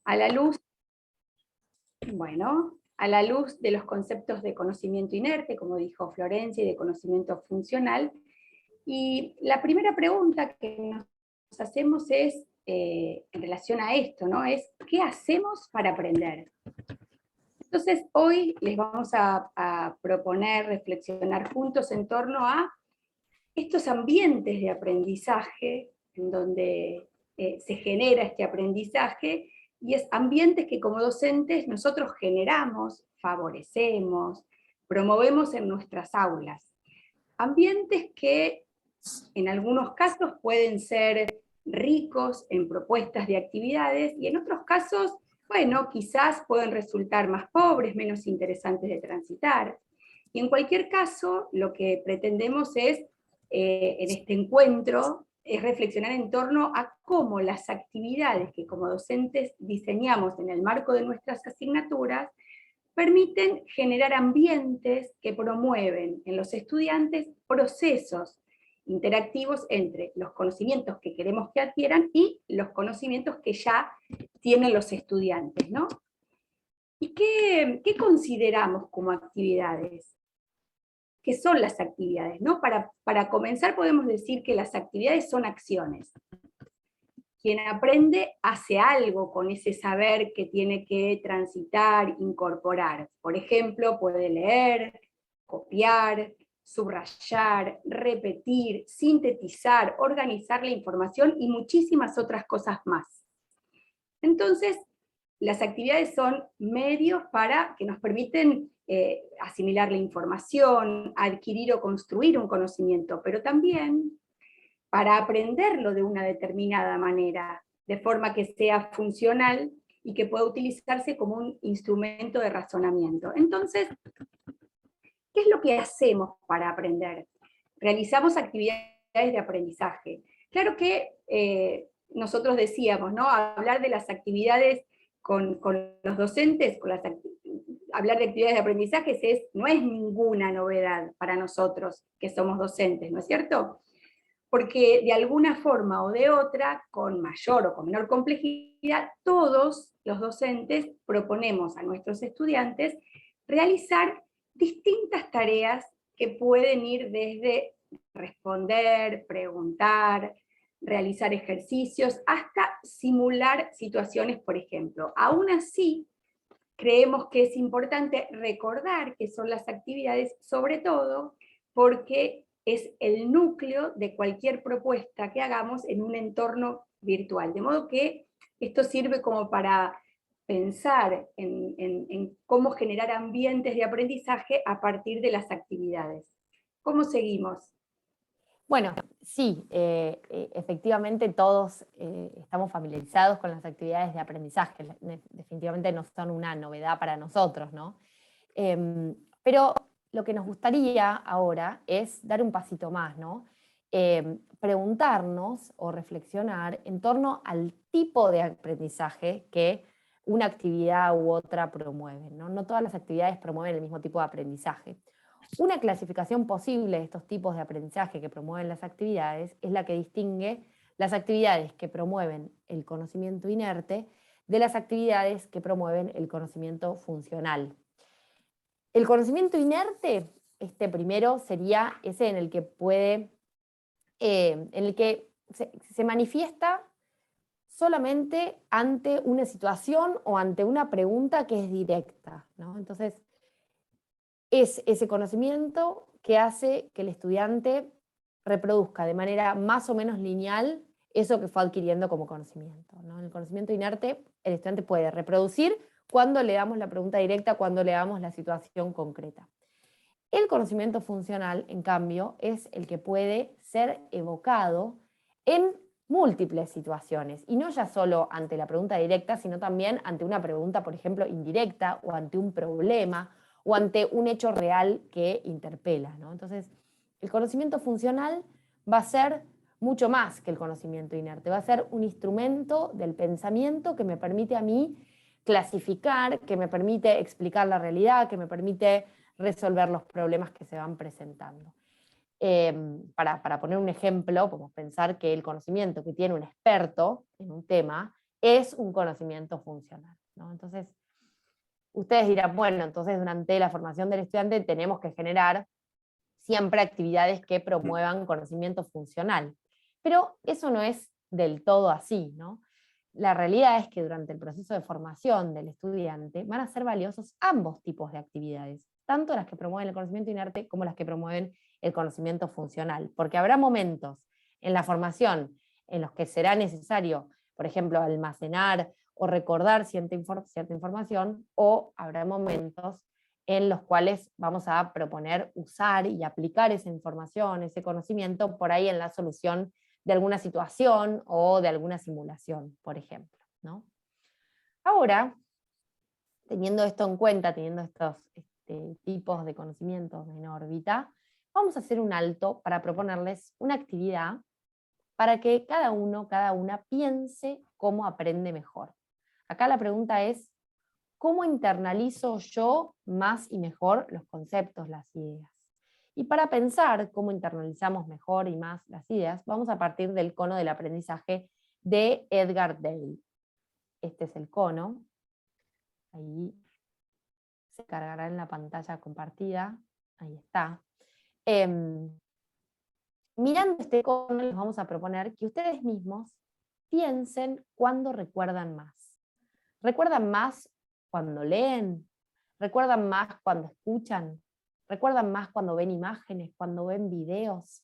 a la luz, bueno, a la luz de los conceptos de conocimiento inerte, como dijo Florencia, y de conocimiento funcional. Y la primera pregunta que nos hacemos es, en relación a esto, ¿no? Es, ¿qué hacemos para aprender? Entonces, hoy les vamos a proponer reflexionar juntos en torno a estos ambientes de aprendizaje, en donde se genera este aprendizaje, y es ambientes que como docentes nosotros generamos, favorecemos, promovemos en nuestras aulas. Ambientes que en algunos casos pueden ser ricos en propuestas de actividades, y en otros casos, bueno, quizás pueden resultar más pobres, menos interesantes de transitar. Y en cualquier caso, lo que pretendemos es, en este encuentro, es reflexionar en torno a cómo las actividades que como docentes diseñamos en el marco de nuestras asignaturas permiten generar ambientes que promueven en los estudiantes procesos interactivos entre los conocimientos que queremos que adquieran y los conocimientos que ya tienen los estudiantes, ¿no? ¿Y qué consideramos como actividades? ¿Qué son las actividades? ¿No? Para comenzar podemos decir que las actividades son acciones. Quien aprende hace algo con ese saber que tiene que transitar, incorporar. Por ejemplo, puede leer, copiar, subrayar, repetir, sintetizar, organizar la información y muchísimas otras cosas más. Entonces, las actividades son medios para que nos permiten asimilar la información, adquirir o construir un conocimiento, pero también para aprenderlo de una determinada manera, de forma que sea funcional y que pueda utilizarse como un instrumento de razonamiento. Entonces, ¿qué es lo que hacemos para aprender? Realizamos actividades de aprendizaje. Claro que nosotros decíamos, ¿no? Hablar de las actividades con los docentes, hablar de actividades de aprendizaje no es ninguna novedad para nosotros que somos docentes, ¿no es cierto? Porque de alguna forma o de otra, con mayor o con menor complejidad, todos los docentes proponemos a nuestros estudiantes realizar distintas tareas que pueden ir desde responder, preguntar, realizar ejercicios, hasta simular situaciones, por ejemplo. Aún así, creemos que es importante recordar qué son las actividades, sobre todo porque es el núcleo de cualquier propuesta que hagamos en un entorno virtual. De modo que esto sirve como para pensar en cómo generar ambientes de aprendizaje a partir de las actividades. ¿Cómo seguimos? Bueno, sí, efectivamente todos estamos familiarizados con las actividades de aprendizaje, definitivamente no son una novedad para nosotros, ¿no? Pero lo que nos gustaría ahora es dar un pasito más, ¿no? Preguntarnos o reflexionar en torno al tipo de aprendizaje que una actividad u otra promueve, ¿no? No todas las actividades promueven el mismo tipo de aprendizaje. Una clasificación posible de estos tipos de aprendizaje que promueven las actividades es la que distingue las actividades que promueven el conocimiento inerte de las actividades que promueven el conocimiento funcional. El conocimiento inerte, este primero, sería ese en el que en el que se manifiesta solamente ante una situación o ante una pregunta que es directa, ¿no? Entonces, es ese conocimiento que hace que el estudiante reproduzca de manera más o menos lineal eso que fue adquiriendo como conocimiento, ¿no? El conocimiento inerte, el estudiante puede reproducir cuando le damos la pregunta directa, cuando le damos la situación concreta. El conocimiento funcional, en cambio, es el que puede ser evocado en múltiples situaciones, y no ya solo ante la pregunta directa, sino también ante una pregunta, por ejemplo, indirecta, o ante un problema, o ante un hecho real que interpela, ¿no? Entonces, el conocimiento funcional va a ser mucho más que el conocimiento inerte, va a ser un instrumento del pensamiento que me permite a mí clasificar, que me permite explicar la realidad, que me permite resolver los problemas que se van presentando. Para poner un ejemplo, podemos pensar que el conocimiento que tiene un experto en un tema es un conocimiento funcional, ¿no? Entonces, ustedes dirán, bueno, entonces durante la formación del estudiante tenemos que generar siempre actividades que promuevan conocimiento funcional. Pero eso no es del todo así, ¿no? La realidad es que durante el proceso de formación del estudiante van a ser valiosos ambos tipos de actividades, tanto las que promueven el conocimiento inerte como las que promueven el conocimiento funcional, porque habrá momentos en la formación en los que será necesario, por ejemplo, almacenar o recordar cierta información, o habrá momentos en los cuales vamos a proponer usar y aplicar esa información, ese conocimiento, por ahí en la solución de alguna situación o de alguna simulación, por ejemplo, ¿no? Ahora, teniendo esto en cuenta, teniendo estos tipos de conocimientos en órbita, vamos a hacer un alto para proponerles una actividad para que cada uno, cada una piense cómo aprende mejor. Acá la pregunta es, ¿cómo internalizo yo más y mejor los conceptos, las ideas? Y para pensar cómo internalizamos mejor y más las ideas, vamos a partir del cono del aprendizaje de Edgar Dale. Este es el cono. Ahí se cargará en la pantalla compartida. Ahí está. Mirando este cono, les vamos a proponer que ustedes mismos piensen cuándo recuerdan más. ¿Recuerdan más cuando leen? ¿Recuerdan más cuando escuchan? ¿Recuerdan más cuando ven imágenes, cuando ven videos?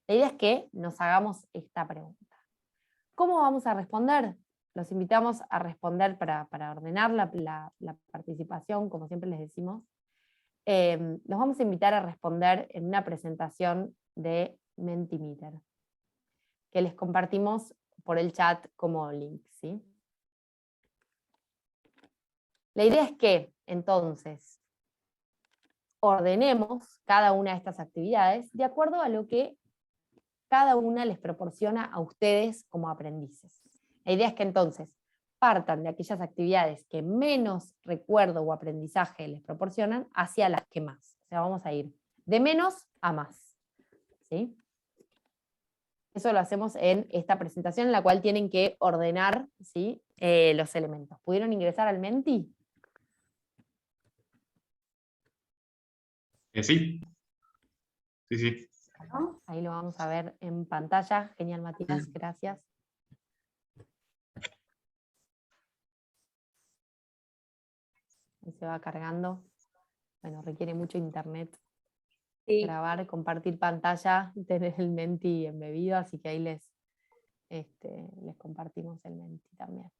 La idea es que nos hagamos esta pregunta. ¿Cómo vamos a responder? Los invitamos a responder para ordenar la participación, como siempre les decimos. Los vamos a invitar a responder en una presentación de Mentimeter, que les compartimos por el chat como link, ¿sí? La idea es que, entonces, ordenemos cada una de estas actividades de acuerdo a lo que cada una les proporciona a ustedes como aprendices. La idea es que entonces partan de aquellas actividades que menos recuerdo o aprendizaje les proporcionan hacia las que más. O sea, vamos a ir de menos a más, ¿sí? Eso lo hacemos en esta presentación en la cual tienen que ordenar, ¿sí? Los elementos. ¿Pudieron ingresar al Menti? Sí, sí, sí. ¿No? Ahí lo vamos a ver en pantalla. Genial, Matías, gracias. Ahí se va cargando. Bueno, requiere mucho internet. Sí. Grabar, compartir pantalla, tener el Menti embebido, así que ahí les compartimos el Menti también.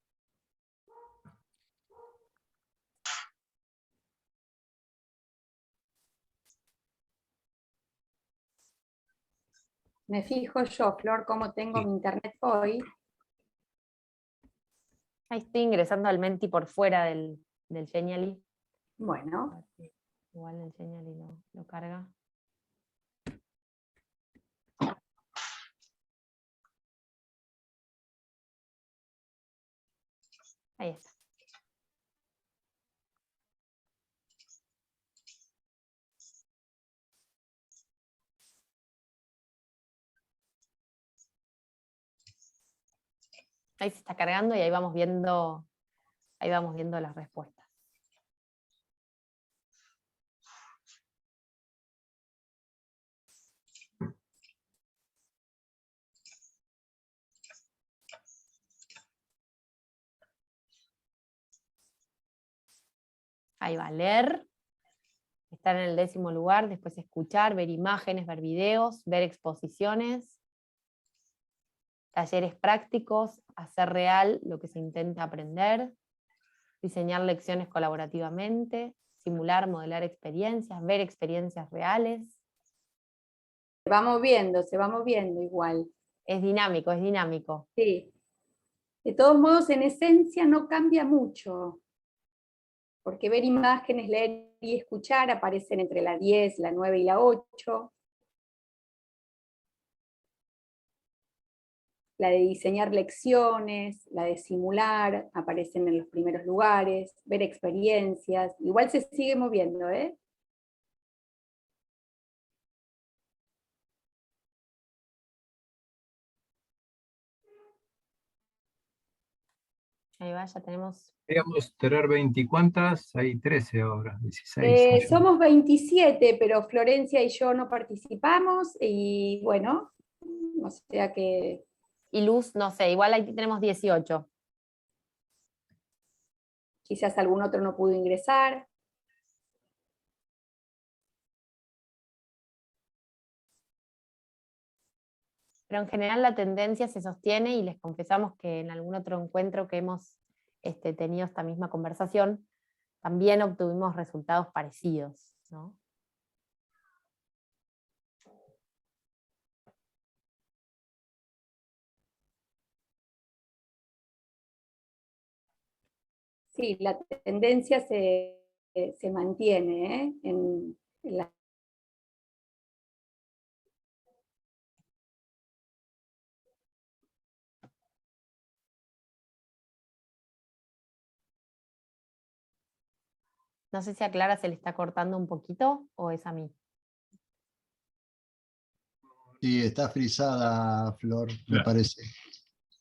Me fijo yo, Flor, cómo tengo mi internet hoy. Ahí estoy ingresando al Menti por fuera del Genially. Bueno. Igual el Genially lo carga. Ahí está. Ahí se está cargando y ahí vamos viendo las respuestas. Ahí va, leer. Estar en el 10º lugar, después escuchar, ver imágenes, ver videos, ver exposiciones, talleres prácticos, hacer real lo que se intenta aprender, diseñar lecciones colaborativamente, simular, modelar experiencias, ver experiencias reales. Se va moviendo igual. Es dinámico, es dinámico. Sí. De todos modos, en esencia no cambia mucho, porque ver imágenes, leer y escuchar aparecen entre la 10, la 9 y la 8. La de diseñar lecciones, la de simular, aparecen en los primeros lugares, ver experiencias, igual se sigue moviendo, ¿eh? Ahí va, ya tenemos. Deberíamos tener 20 y cuántas, hay 13 ahora, 16. Somos 27, pero Florencia y yo no participamos, y bueno, o sea que... Y Luz, no sé, igual ahí tenemos 18. Quizás algún otro no pudo ingresar. Pero en general la tendencia se sostiene y les confesamos que en algún otro encuentro que hemos tenido esta misma conversación, también obtuvimos resultados parecidos, ¿no? Sí, la tendencia se mantiene, ¿eh? En la... No sé si a Clara se le está cortando un poquito o es a mí. Sí, está frisada, Flor, me Claro. parece.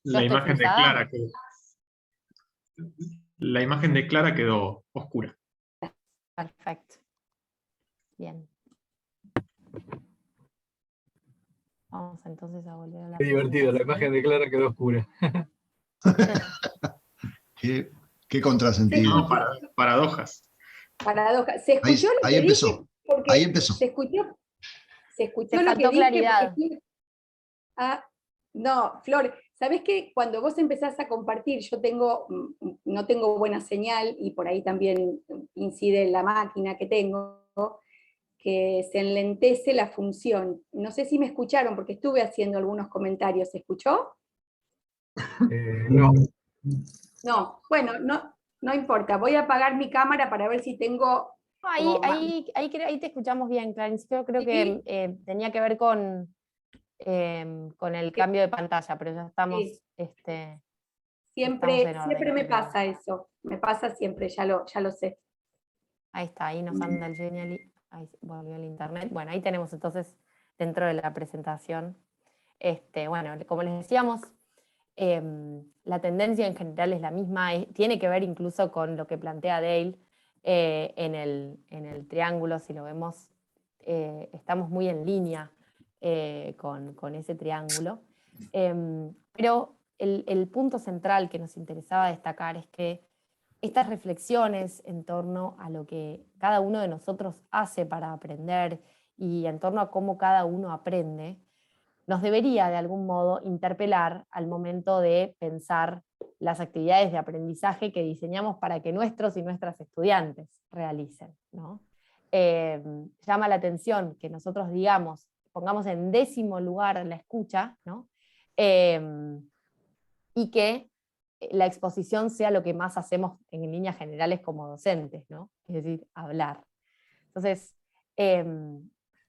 La estoy imagen de frisada? Clara quedó. La imagen de Clara quedó oscura. Perfecto. Bien. Vamos entonces a volver a la Qué divertido, la presentación. imagen de Clara quedó oscura. Qué contrasentido. No, paradojas. paradoja. ¿Se Ahí, escuchó lo ahí que empezó. dije? Porque Ahí empezó. ¿se escuchó Te lo que faltó dije? claridad. Porque no, Flor, ¿sabés qué? Cuando vos empezás a compartir, no tengo buena señal, y por ahí también incide la máquina que tengo, que se enlentece la función. No sé si me escucharon, porque estuve haciendo algunos comentarios. ¿Se escuchó? No. No, bueno, no importa. Voy a apagar mi cámara para ver si tengo... como Ahí te escuchamos bien, Clarence. Creo ¿Sí? que tenía que ver con el cambio de pantalla, pero ya estamos, Sí. estamos Siempre en orden. me creo. pasa eso. Me pasa siempre, ya lo sé. Ahí está, ahí nos anda el Genial. Ahí volvió el internet. Bueno, ahí tenemos entonces dentro de la presentación. Bueno, como les decíamos, la tendencia en general es la misma, tiene que ver incluso con lo que plantea Dale en el triángulo. Si lo vemos, estamos muy en línea con ese triángulo. Pero el punto central que nos interesaba destacar es que estas reflexiones en torno a lo que cada uno de nosotros hace para aprender y en torno a cómo cada uno aprende, nos debería de algún modo interpelar al momento de pensar las actividades de aprendizaje que diseñamos para que nuestros y nuestras estudiantes realicen, ¿no? Llama la atención que nosotros pongamos en 10º lugar la escucha, ¿no? Y que la exposición sea lo que más hacemos en líneas generales como docentes, ¿no? Es decir, hablar. Entonces,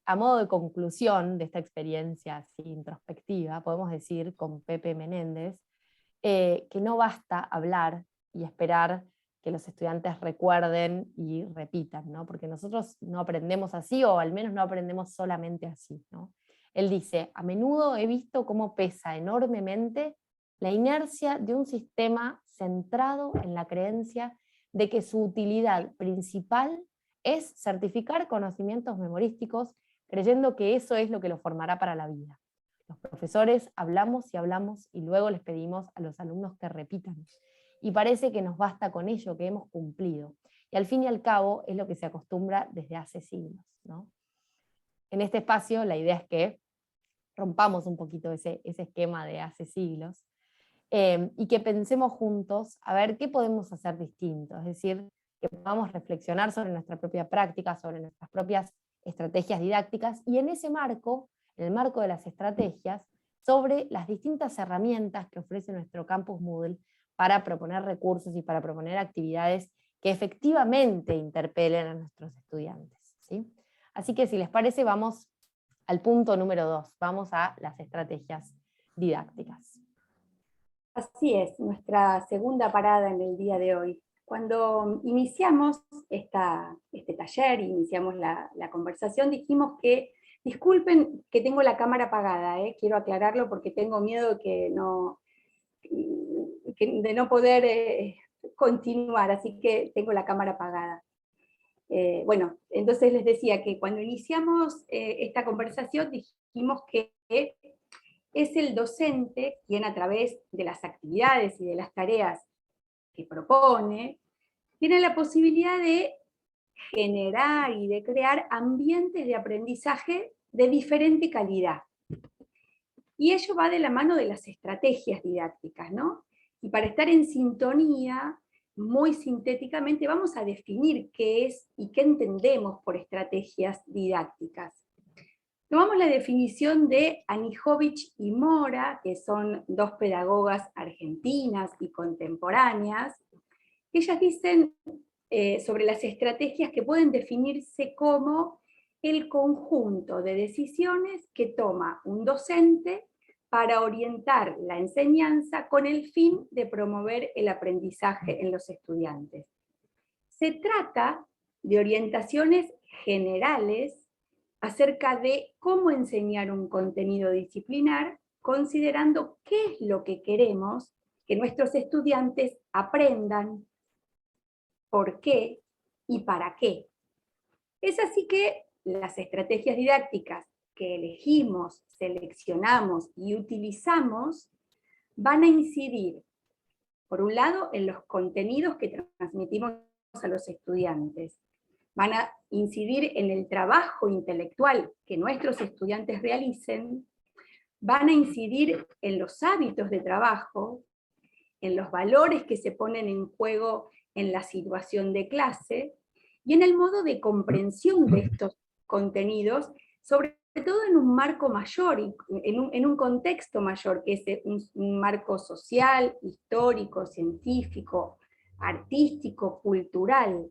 a modo de conclusión de esta experiencia así introspectiva, podemos decir con Pepe Menéndez que no basta hablar y esperar que los estudiantes recuerden y repitan, ¿no? Porque nosotros no aprendemos así, o al menos no aprendemos solamente así, ¿no? Él dice: a menudo he visto cómo pesa enormemente la inercia de un sistema centrado en la creencia de que su utilidad principal es certificar conocimientos memorísticos, creyendo que eso es lo que lo formará para la vida. Los profesores hablamos y hablamos y luego les pedimos a los alumnos que repitan. Y parece que nos basta con ello, que hemos cumplido. Y al fin y al cabo es lo que se acostumbra desde hace siglos, ¿no? En este espacio la idea es que rompamos un poquito ese esquema de hace siglos y que pensemos juntos a ver qué podemos hacer distinto. Es decir, que podamos reflexionar sobre nuestra propia práctica, sobre nuestras propias estrategias didácticas, y en ese marco, en el marco de las estrategias, sobre las distintas herramientas que ofrece nuestro campus Moodle para proponer recursos y para proponer actividades que efectivamente interpelen a nuestros estudiantes, ¿sí? Así que si les parece, vamos al punto número 2, vamos a las estrategias didácticas. Así es, nuestra segunda parada en el día de hoy. Cuando iniciamos este taller, iniciamos la conversación, dijimos que, disculpen que tengo la cámara apagada, quiero aclararlo porque tengo miedo de de no poder continuar, así que tengo la cámara apagada. Bueno, entonces les decía que cuando iniciamos esta conversación dijimos que es el docente quien, a través de las actividades y de las tareas que propone, tiene la posibilidad de generar y de crear ambientes de aprendizaje de diferente calidad. Y ello va de la mano de las estrategias didácticas, ¿no? Y para estar en sintonía, muy sintéticamente, vamos a definir qué es y qué entendemos por estrategias didácticas. Tomamos la definición de Anijovic y Mora, que son dos pedagogas argentinas y contemporáneas. Ellas dicen sobre las estrategias que pueden definirse como el conjunto de decisiones que toma un docente para orientar la enseñanza con el fin de promover el aprendizaje en los estudiantes. Se trata de orientaciones generales acerca de cómo enseñar un contenido disciplinar, considerando qué es lo que queremos que nuestros estudiantes aprendan, por qué y para qué. Es así que las estrategias didácticas que elegimos, seleccionamos y utilizamos van a incidir, por un lado, en los contenidos que transmitimos a los estudiantes, van a incidir en el trabajo intelectual que nuestros estudiantes realicen, van a incidir en los hábitos de trabajo, en los valores que se ponen en juego en la situación de clase, y en el modo de comprensión de estos contenidos, sobre todo en un marco mayor, en un contexto mayor, que es un marco social, histórico, científico, artístico, cultural.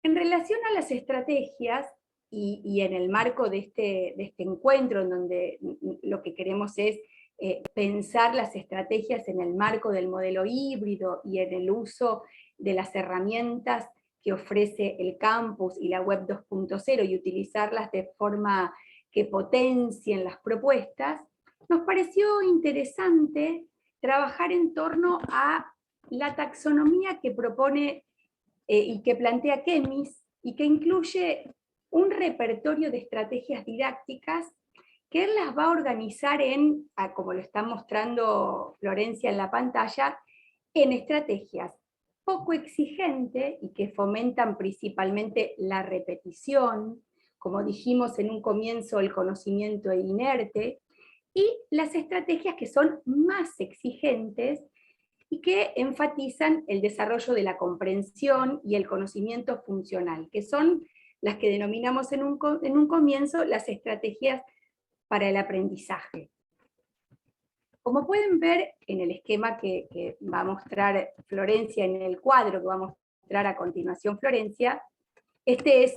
En relación a las estrategias, y en el marco de este encuentro, en donde lo que queremos es pensar las estrategias en el marco del modelo híbrido y en el uso de las herramientas que ofrece el campus y la web 2.0 y utilizarlas de forma que potencien las propuestas, nos pareció interesante trabajar en torno a la taxonomía que propone y que plantea Kemis, y que incluye un repertorio de estrategias didácticas que él las va a organizar en, como lo está mostrando Florencia en la pantalla, en estrategias poco exigentes y que fomentan principalmente la repetición, como dijimos en un comienzo, el conocimiento inerte, y las estrategias que son más exigentes y que enfatizan el desarrollo de la comprensión y el conocimiento funcional, que son las que denominamos en un comienzo las estrategias para el aprendizaje. Como pueden ver en el esquema que va a mostrar Florencia, en el cuadro que va a mostrar a continuación Florencia, este es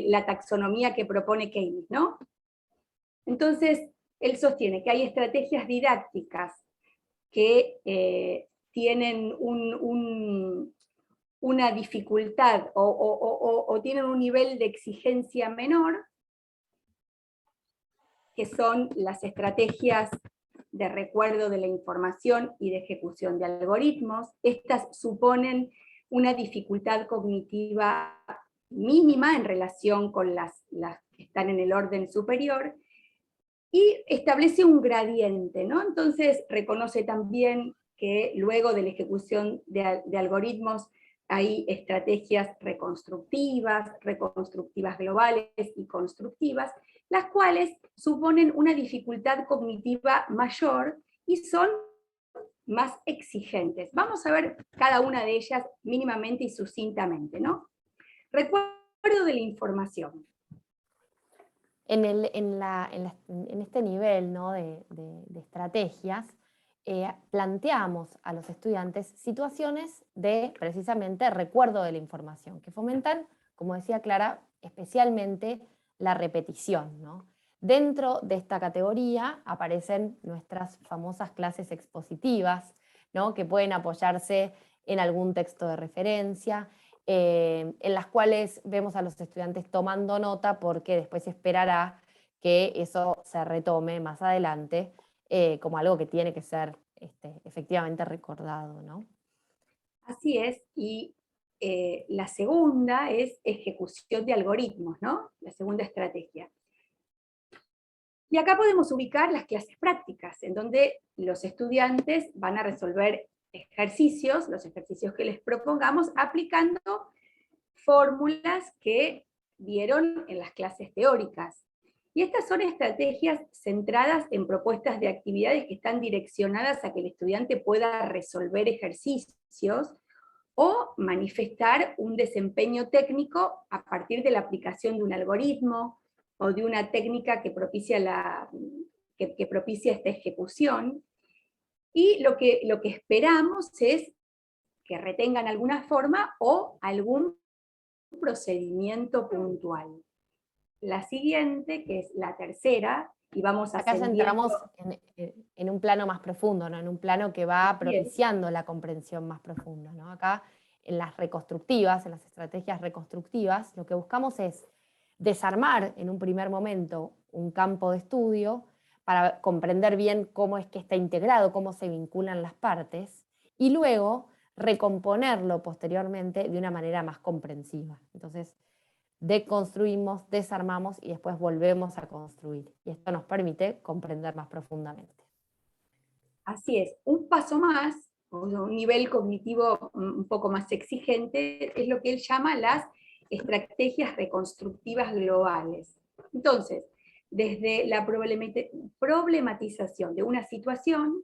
la taxonomía que propone Keynes, ¿no? Entonces, él sostiene que hay estrategias didácticas que tienen una dificultad o tienen un nivel de exigencia menor, que son las estrategias de recuerdo de la información y de ejecución de algoritmos. Estas suponen una dificultad cognitiva mínima en relación con las que están en el orden superior, y establece un gradiente, ¿no? Entonces reconoce también que luego de la ejecución de algoritmos hay estrategias reconstructivas globales y constructivas, las cuales suponen una dificultad cognitiva mayor y son más exigentes. Vamos a ver cada una de ellas mínimamente y sucintamente, ¿no? Recuerdo de la información. En este nivel, ¿no?, de estrategias, planteamos a los estudiantes situaciones de, precisamente, recuerdo de la información, que fomentan, como decía Clara, especialmente la repetición, ¿no? Dentro de esta categoría aparecen nuestras famosas clases expositivas, ¿no?, que pueden apoyarse en algún texto de referencia, en las cuales vemos a los estudiantes tomando nota, porque después se esperará que eso se retome más adelante como algo que tiene que ser efectivamente recordado, ¿no? Así es, y la segunda es ejecución de algoritmos, ¿no? La segunda estrategia. Y acá podemos ubicar las clases prácticas, en donde los estudiantes van a resolver ejercicios, los ejercicios que les propongamos, aplicando fórmulas que vieron en las clases teóricas. Y estas son estrategias centradas en propuestas de actividades que están direccionadas a que el estudiante pueda resolver ejercicios o manifestar un desempeño técnico a partir de la aplicación de un algoritmo o de una técnica que propicia, que propicia esta ejecución. Y lo que esperamos es que retengan alguna forma o algún procedimiento puntual. La siguiente, que es la tercera, y vamos Acá ya entramos en un plano más profundo, ¿no? En un plano que va propiciando la comprensión más profunda, ¿no? Acá en las reconstructivas, en las estrategias reconstructivas, lo que buscamos es desarmar en un primer momento un campo de estudio para comprender bien cómo es que está integrado, cómo se vinculan las partes, y luego recomponerlo posteriormente de una manera más comprensiva. Entonces, deconstruimos, desarmamos y después volvemos a construir. Y esto nos permite comprender más profundamente. Así es, un paso más, un nivel cognitivo un poco más exigente, es lo que él llama las estrategias reconstructivas globales. Entonces, desde la problematización de una situación,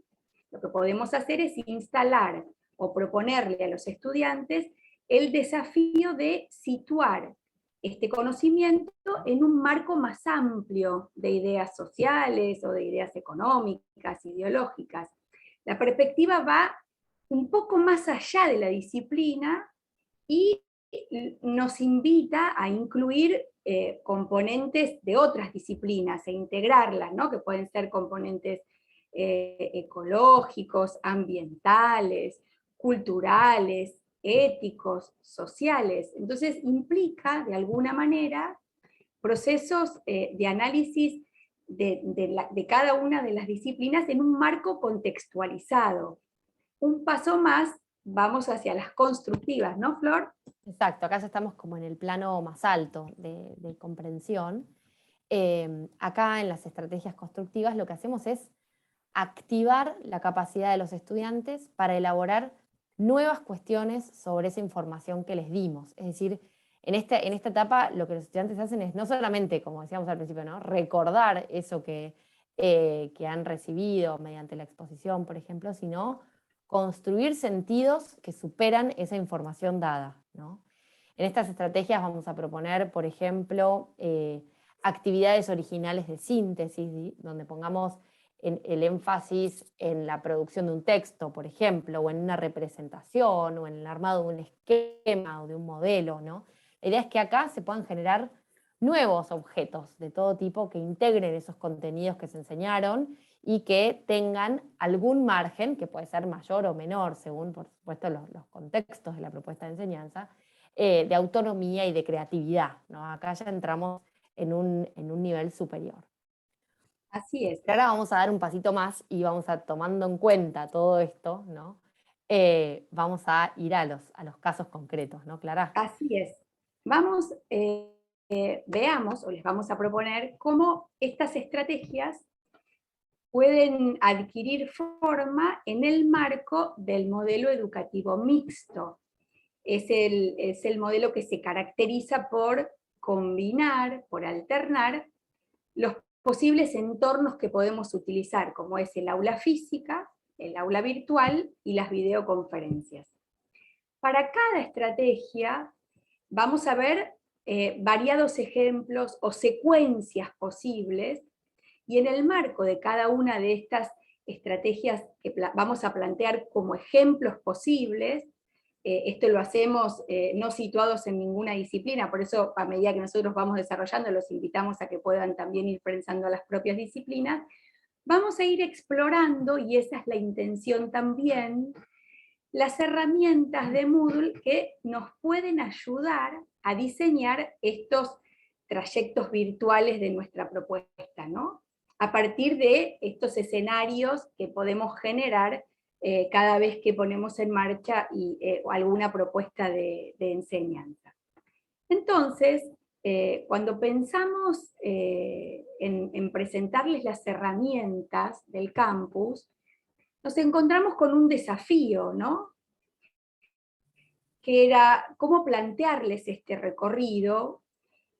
lo que podemos hacer es instalar o proponerle a los estudiantes el desafío de situar este conocimiento en un marco más amplio de ideas sociales o de ideas económicas, ideológicas. La perspectiva va un poco más allá de la disciplina y nos invita a incluir componentes de otras disciplinas e integrarlas, ¿no? Que pueden ser componentes ecológicos, ambientales, culturales, éticos, sociales. Entonces implica, de alguna manera, procesos de análisis de cada una de las disciplinas en un marco contextualizado. Un paso más, vamos hacia las constructivas, ¿no, Flor? Exacto, acá ya estamos como en el plano más alto de comprensión. Acá en las estrategias constructivas lo que hacemos es activar la capacidad de los estudiantes para elaborar nuevas cuestiones sobre esa información que les dimos. Es decir, en esta etapa lo que los estudiantes hacen es no solamente, como decíamos al principio, ¿no? Recordar eso que han recibido mediante la exposición, por ejemplo, sino construir sentidos que superan esa información dada, ¿no? En estas estrategias vamos a proponer, por ejemplo, actividades originales de síntesis, donde pongamos el énfasis en la producción de un texto, por ejemplo, o en una representación, o en el armado de un esquema o de un modelo, ¿no? La idea es que acá se puedan generar nuevos objetos de todo tipo que integren esos contenidos que se enseñaron y que tengan algún margen, que puede ser mayor o menor, según, por supuesto, los contextos de la propuesta de enseñanza, de autonomía y de creatividad, ¿no? Acá ya entramos en un nivel superior. Así es. Ahora vamos a dar un pasito más y vamos a, tomando en cuenta todo esto, ¿no? Vamos a ir a los casos concretos, ¿no, Clara? Así es. Vamos, veamos, o les vamos a proponer cómo estas estrategias pueden adquirir forma en el marco del modelo educativo mixto. Es el modelo que se caracteriza por combinar, por alternar los posibles entornos que podemos utilizar, como es el aula física, el aula virtual y las videoconferencias. Para cada estrategia vamos a ver variados ejemplos o secuencias posibles, y en el marco de cada una de estas estrategias que vamos a plantear como ejemplos posibles, esto lo hacemos no situados en ninguna disciplina, por eso a medida que nosotros vamos desarrollando los invitamos a que puedan también ir pensando a las propias disciplinas, vamos a ir explorando, y esa es la intención también, las herramientas de Moodle que nos pueden ayudar a diseñar estos trayectos virtuales de nuestra propuesta, ¿no? a partir de estos escenarios que podemos generar cada vez que ponemos en marcha alguna propuesta de enseñanza. Entonces, cuando pensamos en presentarles las herramientas del campus, nos encontramos con un desafío, ¿no? Que era cómo plantearles este recorrido,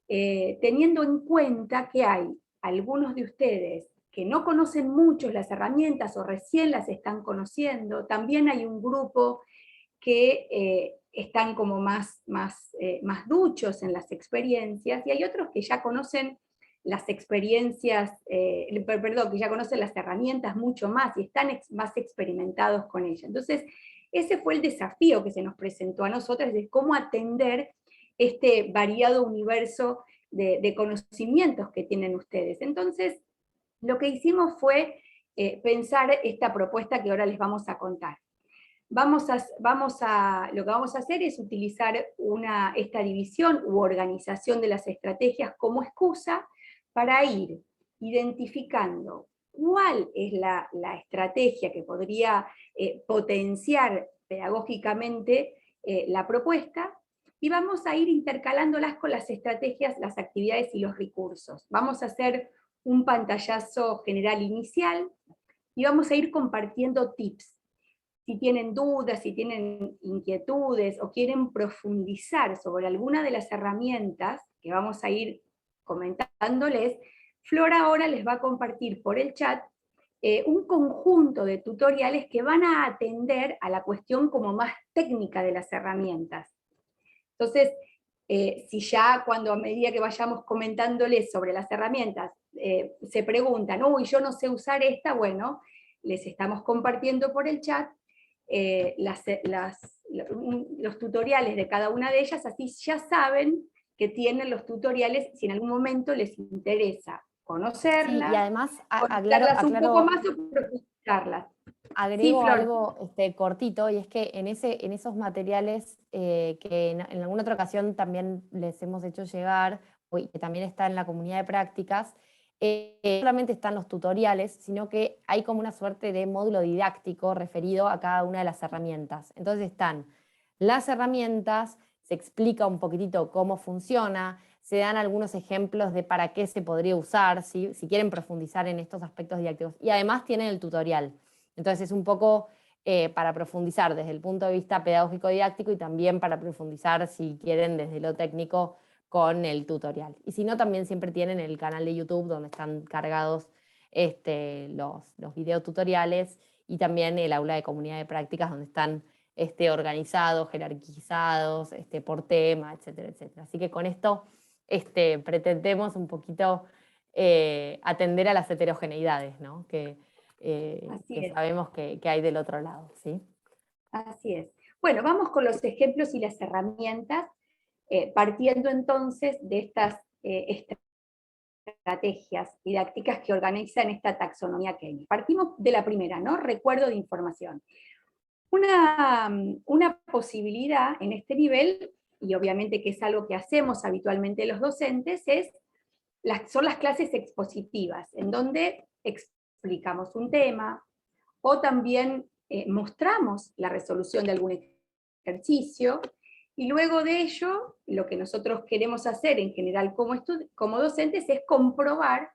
teniendo en cuenta que hay algunos de ustedes que no conocen mucho las herramientas o recién las están conociendo. También hay un grupo que están como más duchos en las experiencias, y hay otros que ya conocen las experiencias, que ya conocen las herramientas mucho más y están más experimentados con ellas. Entonces, ese fue el desafío que se nos presentó a nosotros, de cómo atender este variado universo de conocimientos que tienen ustedes. Entonces, lo que hicimos fue pensar esta propuesta que ahora les vamos a contar. Lo que vamos a hacer es utilizar esta división u organización de las estrategias como excusa para ir identificando cuál es la estrategia que podría potenciar pedagógicamente la propuesta, y vamos a ir intercalándolas con las estrategias, las actividades y los recursos. Vamos a hacer un pantallazo general inicial y vamos a ir compartiendo tips. Si tienen dudas, si tienen inquietudes o quieren profundizar sobre alguna de las herramientas que vamos a ir comentándoles, Flor ahora les va a compartir por el chat un conjunto de tutoriales que van a atender a la cuestión como más técnica de las herramientas. Entonces, si ya a medida que vayamos comentándoles sobre las herramientas, se preguntan, uy, yo no sé usar esta, bueno, les estamos compartiendo por el chat los tutoriales de cada una de ellas, así ya saben que tienen los tutoriales si en algún momento les interesa conocerlas, sí, y además conocerlas un poco más o profundizarlas. Agrego Sí, algo cortito, y es que en esos materiales que en alguna otra ocasión también les hemos hecho llegar, y que también está en la comunidad de prácticas, no solamente están los tutoriales, sino que hay como una suerte de módulo didáctico referido a cada una de las herramientas. Entonces están las herramientas, se explica un poquitito cómo funciona, se dan algunos ejemplos de para qué se podría usar, ¿sí? Si quieren profundizar en estos aspectos didácticos. Y además tienen el tutorial. Entonces es un poco para profundizar desde el punto de vista pedagógico-didáctico, y también para profundizar, si quieren, desde lo técnico con el tutorial. Y si no, también siempre tienen el canal de YouTube donde están cargados los videotutoriales, y también el aula de comunidad de prácticas donde están organizados, jerarquizados, por tema, etcétera, etcétera. Así que con esto pretendemos un poquito atender a las heterogeneidades, ¿no? que sabemos que hay del otro lado, ¿sí? Así es. Bueno, vamos con los ejemplos y las herramientas, partiendo entonces de estas estrategias didácticas que organizan esta taxonomía Kenny. Partimos de la primera, ¿no? Recuerdo de información. Una posibilidad en este nivel, y obviamente que es algo que hacemos habitualmente los docentes, son las clases expositivas, en donde explicamos un tema, o también mostramos la resolución de algún ejercicio, y luego de ello, lo que nosotros queremos hacer en general como docentes es comprobar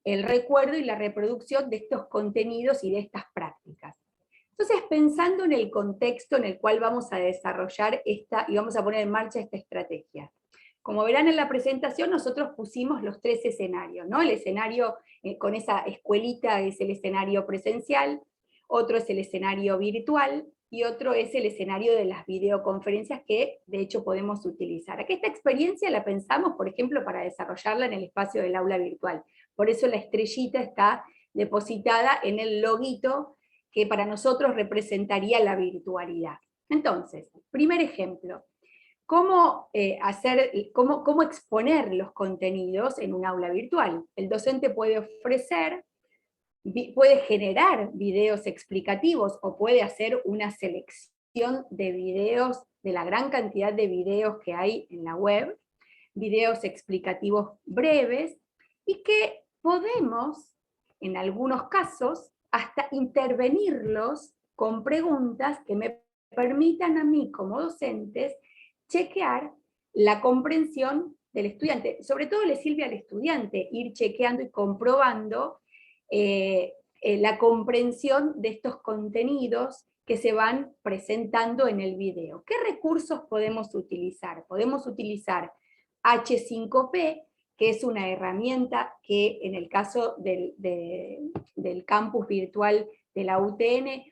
el recuerdo y la reproducción de estos contenidos y de estas prácticas. Entonces, pensando en el contexto en el cual vamos a desarrollar y vamos a poner en marcha esta estrategia. Como verán en la presentación, nosotros pusimos los 3 escenarios, ¿no? El escenario con esa escuelita es el escenario presencial, otro es el escenario virtual, y otro es el escenario de las videoconferencias que de hecho podemos utilizar. Aquí esta experiencia la pensamos, por ejemplo, para desarrollarla en el espacio del aula virtual. Por eso la estrellita está depositada en el loguito que para nosotros representaría la virtualidad. Entonces, primer ejemplo, ¿cómo exponer los contenidos en un aula virtual? El docente puede generar videos explicativos, o puede hacer una selección de videos, de la gran cantidad de videos que hay en la web, videos explicativos breves, y que podemos en algunos casos, hasta intervenirlos con preguntas que me permitan a mí como docentes chequear la comprensión del estudiante. Sobre todo le sirve al estudiante ir chequeando y comprobando la comprensión de estos contenidos que se van presentando en el video. ¿Qué recursos podemos utilizar? Podemos utilizar H5P, que es una herramienta que en el caso del campus virtual de la UTN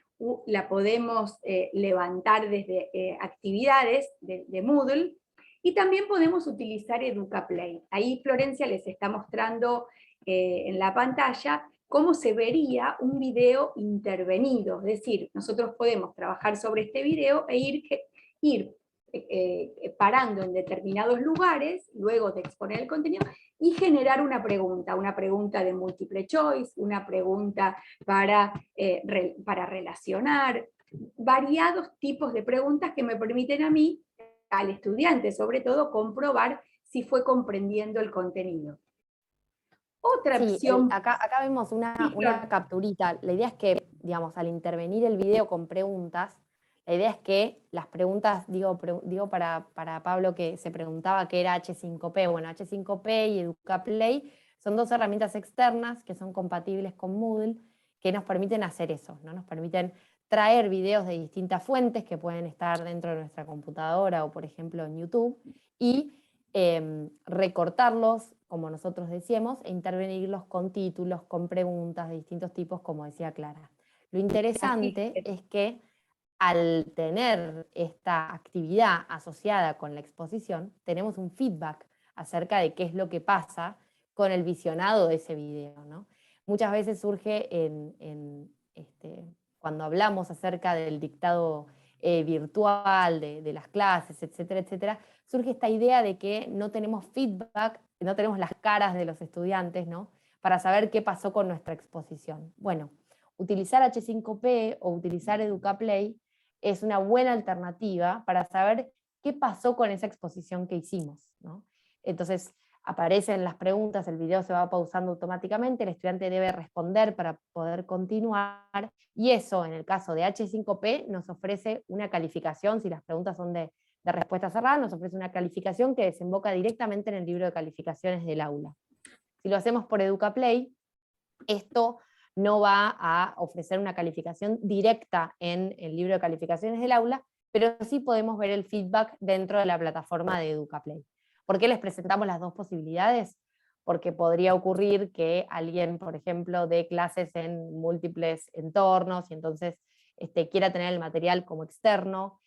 la podemos levantar desde actividades de Moodle, y también podemos utilizar EducaPlay. Ahí Florencia les está mostrando en la pantalla cómo se vería un video intervenido, es decir, nosotros podemos trabajar sobre este video e ir parando en determinados lugares, luego de exponer el contenido, y generar una pregunta de multiple choice, una pregunta para relacionar, variados tipos de preguntas que me permiten a mí, al estudiante sobre todo, comprobar si fue comprendiendo el contenido. Otra opción... Acá vemos una capturita. La idea es que, digamos, al intervenir el video con preguntas, la idea es que las preguntas, digo para Pablo que se preguntaba qué era H5P, bueno, H5P y EducaPlay son dos herramientas externas que son compatibles con Moodle, que nos permiten hacer eso, ¿no? Nos permiten traer videos de distintas fuentes que pueden estar dentro de nuestra computadora o, por ejemplo, en YouTube, y recortarlos, como nosotros decíamos, e intervenirlos con títulos, con preguntas de distintos tipos, como decía Clara. Lo interesante es que al tener esta actividad asociada con la exposición, tenemos un feedback acerca de qué es lo que pasa con el visionado de ese video, ¿no? Muchas veces surge cuando hablamos acerca del dictado virtual, de las clases, etcétera, etcétera, surge esta idea de que no tenemos feedback, no tenemos las caras de los estudiantes, ¿no?, para saber qué pasó con nuestra exposición. Bueno, utilizar H5P o utilizar EducaPlay es una buena alternativa para saber qué pasó con esa exposición que hicimos, ¿no? Entonces aparecen las preguntas, el video se va pausando automáticamente, el estudiante debe responder para poder continuar, y eso en el caso de H5P nos ofrece una calificación, si las preguntas son de respuesta cerrada, nos ofrece una calificación que desemboca directamente en el libro de calificaciones del aula. Si lo hacemos por EducaPlay, esto no va a ofrecer una calificación directa en el libro de calificaciones del aula, pero sí podemos ver el feedback dentro de la plataforma de EducaPlay. ¿Por qué les presentamos las dos posibilidades? Porque podría ocurrir que alguien, por ejemplo, dé clases en múltiples entornos y entonces quiera tener el material como externo,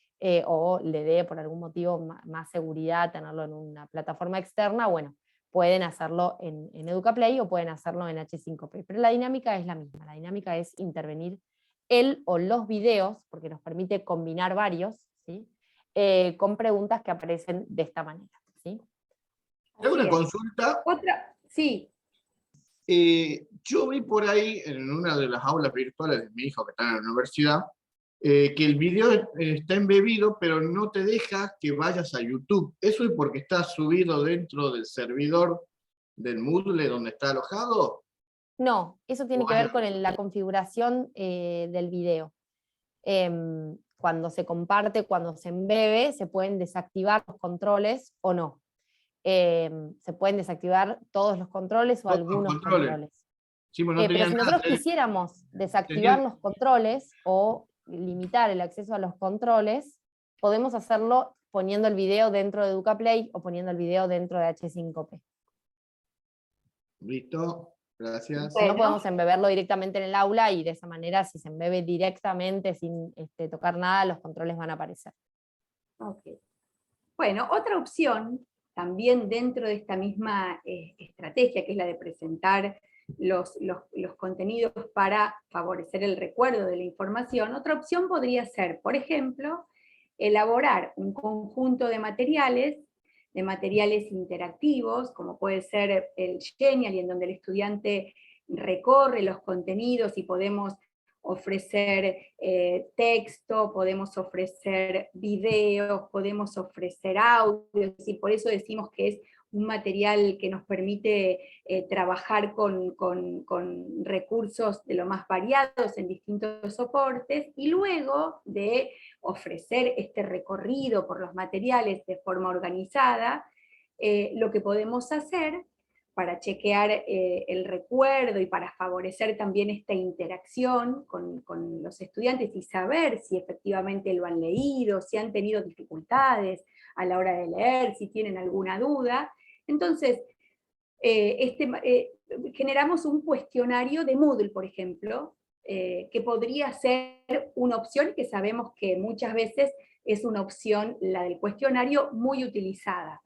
o le dé por algún motivo más seguridad tenerlo en una plataforma externa. Bueno, pueden hacerlo en EducaPlay o pueden hacerlo en H5P, pero la dinámica es la misma, la dinámica es intervenir el o los videos, porque nos permite combinar varios, ¿sí?, con preguntas que aparecen de esta manera, ¿sí? Tengo una consulta. Otra, sí. Yo vi por ahí en una de las aulas virtuales de mi hijo que está en la universidad, que el video está embebido, pero no te deja que vayas a YouTube. ¿Eso es porque está subido dentro del servidor del Moodle donde está alojado? No, eso tiene que ver con la configuración del video. Cuando se comparte, cuando se embebe, se pueden desactivar los controles o no. Se pueden desactivar todos los controles o algunos controles. Sí, no pero si nosotros quisiéramos desactivar los controles o limitar el acceso a los controles, podemos hacerlo poniendo el video dentro de EducaPlay o poniendo el video dentro de H5P. Listo, gracias. No podemos embeberlo directamente en el aula, y de esa manera, si se embebe directamente sin tocar nada, los controles van a aparecer. Okay. Bueno, otra opción, también dentro de esta misma estrategia, que es la de presentar los contenidos para favorecer el recuerdo de la información, otra opción podría ser, por ejemplo, elaborar un conjunto de materiales interactivos, como puede ser el Genial, y en donde el estudiante recorre los contenidos y podemos ofrecer texto, podemos ofrecer videos, podemos ofrecer audios, y por eso decimos que es un material que nos permite trabajar con recursos de lo más variados en distintos soportes, y luego de ofrecer este recorrido por los materiales de forma organizada, lo que podemos hacer para chequear el recuerdo y para favorecer también esta interacción con los estudiantes y saber si efectivamente lo han leído, si han tenido dificultades a la hora de leer, si tienen alguna duda. Entonces, generamos un cuestionario de Moodle, por ejemplo, que podría ser una opción, que sabemos que muchas veces es una opción, la del cuestionario, muy utilizada.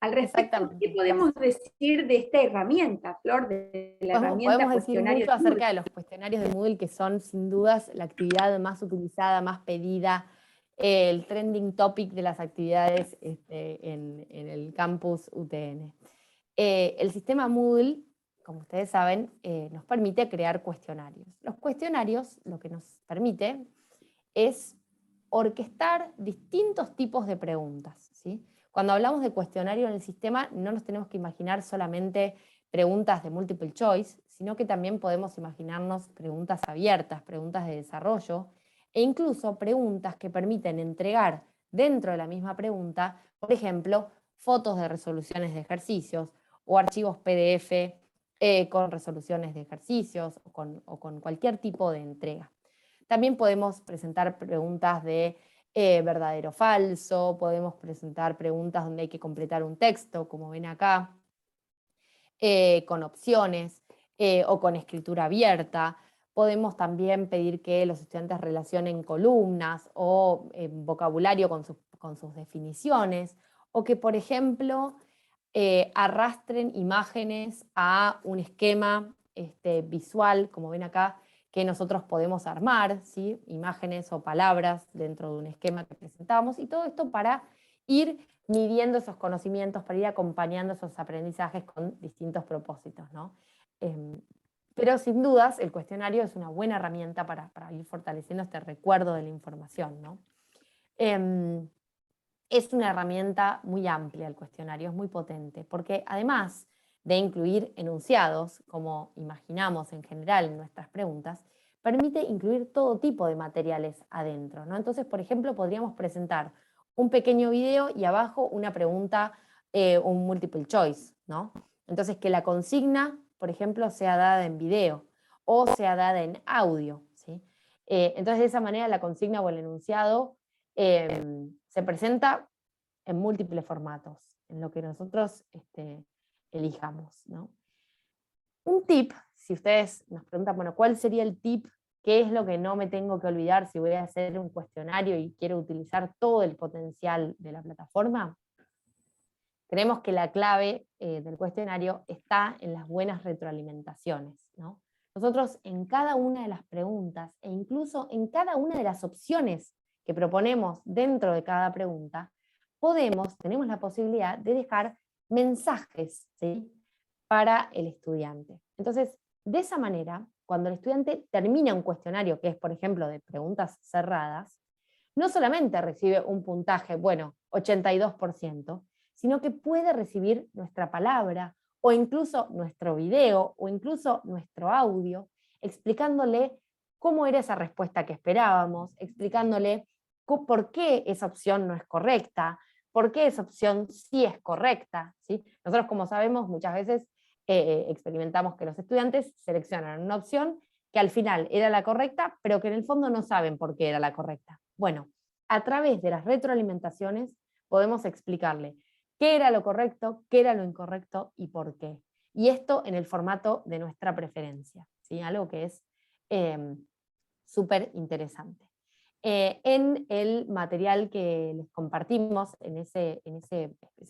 Al respecto, ¿qué podemos decir de esta herramienta, Flor, de la herramienta podemos decir cuestionario mucho de Moodle? acerca de los cuestionarios de Moodle, que son sin dudas la actividad más utilizada, más pedida, el trending topic de las actividades en el campus UTN. El sistema Moodle, como ustedes saben, nos permite crear cuestionarios. Los cuestionarios lo que nos permite es orquestar distintos tipos de preguntas, ¿sí? Cuando hablamos de cuestionario en el sistema, no nos tenemos que imaginar solamente preguntas de multiple choice, sino que también podemos imaginarnos preguntas abiertas, preguntas de desarrollo, e incluso preguntas que permiten entregar dentro de la misma pregunta, por ejemplo, fotos de resoluciones de ejercicios o archivos PDF con resoluciones de ejercicios o con cualquier tipo de entrega. También podemos presentar preguntas de verdadero o falso, podemos presentar preguntas donde hay que completar un texto, como ven acá, con opciones o con escritura abierta. Podemos también pedir que los estudiantes relacionen columnas o vocabulario con sus definiciones, o que, por ejemplo, arrastren imágenes a un esquema visual, como ven acá, que nosotros podemos armar, ¿sí? Imágenes o palabras dentro de un esquema que presentamos, y todo esto para ir midiendo esos conocimientos, para ir acompañando esos aprendizajes con distintos propósitos, ¿no? Pero sin dudas el cuestionario es una buena herramienta para ir fortaleciendo este recuerdo de la información, ¿no? Es una herramienta muy amplia el cuestionario, es muy potente, porque además de incluir enunciados, como imaginamos en general en nuestras preguntas, permite incluir todo tipo de materiales adentro, ¿no? Entonces, por ejemplo, podríamos presentar un pequeño video y abajo una pregunta, un multiple choice, ¿no? Entonces, que la consigna, por ejemplo, sea dada en video o sea dada en audio, ¿sí? Entonces, de esa manera la consigna o el enunciado se presenta en múltiples formatos, en lo que nosotros elijamos, ¿no? Un tip, si ustedes nos preguntan, bueno, ¿cuál sería el tip? ¿Qué es lo que no me tengo que olvidar si voy a hacer un cuestionario y quiero utilizar todo el potencial de la plataforma? Creemos que la clave del cuestionario está en las buenas retroalimentaciones, ¿no? Nosotros en cada una de las preguntas e incluso en cada una de las opciones que proponemos dentro de cada pregunta, tenemos la posibilidad de dejar mensajes, ¿sí?, para el estudiante. Entonces, de esa manera, cuando el estudiante termina un cuestionario, que es, por ejemplo, de preguntas cerradas, no solamente recibe un puntaje, bueno, 82%, sino que puede recibir nuestra palabra, o incluso nuestro video, o incluso nuestro audio, explicándole cómo era esa respuesta que esperábamos, explicándole por qué esa opción no es correcta, por qué esa opción sí es correcta, ¿sí? Nosotros, como sabemos, muchas veces experimentamos que los estudiantes seleccionan una opción que al final era la correcta, pero que en el fondo no saben por qué era la correcta. Bueno, a través de las retroalimentaciones podemos explicarle qué era lo correcto, qué era lo incorrecto y por qué. Y esto en el formato de nuestra preferencia, ¿sí? Algo que es súper interesante. En el material que les compartimos, en esa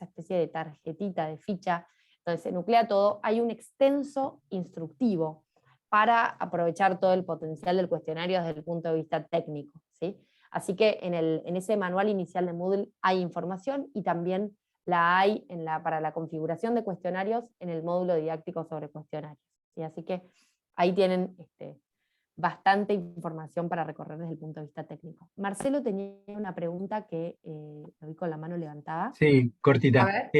especie de tarjetita, de ficha, donde se nuclea todo, hay un extenso instructivo para aprovechar todo el potencial del cuestionario desde el punto de vista técnico, ¿sí? Así que en ese manual inicial de Moodle hay información, y también la hay para la configuración de cuestionarios en el módulo didáctico sobre cuestionarios, ¿sí? Así que ahí tienen bastante información para recorrer desde el punto de vista técnico. Marcelo tenía una pregunta que lo vi con la mano levantada. Sí, cortita. A ver.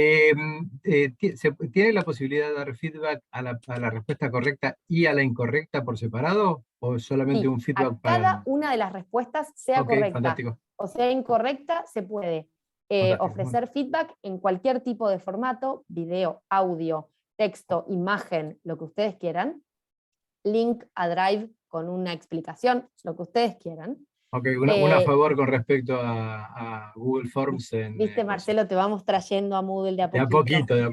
¿Tiene la posibilidad de dar feedback a la respuesta correcta y a la incorrecta por separado? ¿O solamente Sí, un feedback a cada para...? una de las respuestas, sea Ok, correcta fantástico. o sea incorrecta, se puede Fantástico, ofrecer feedback en cualquier tipo de formato, video, audio, texto, imagen, lo que ustedes quieran. Link a Drive con una explicación, lo que ustedes quieran. Ok, una a Eh, favor con respecto a Google Forms en Viste, cosas. Marcelo, te vamos trayendo a Moodle de a De a poquito. poquito, de a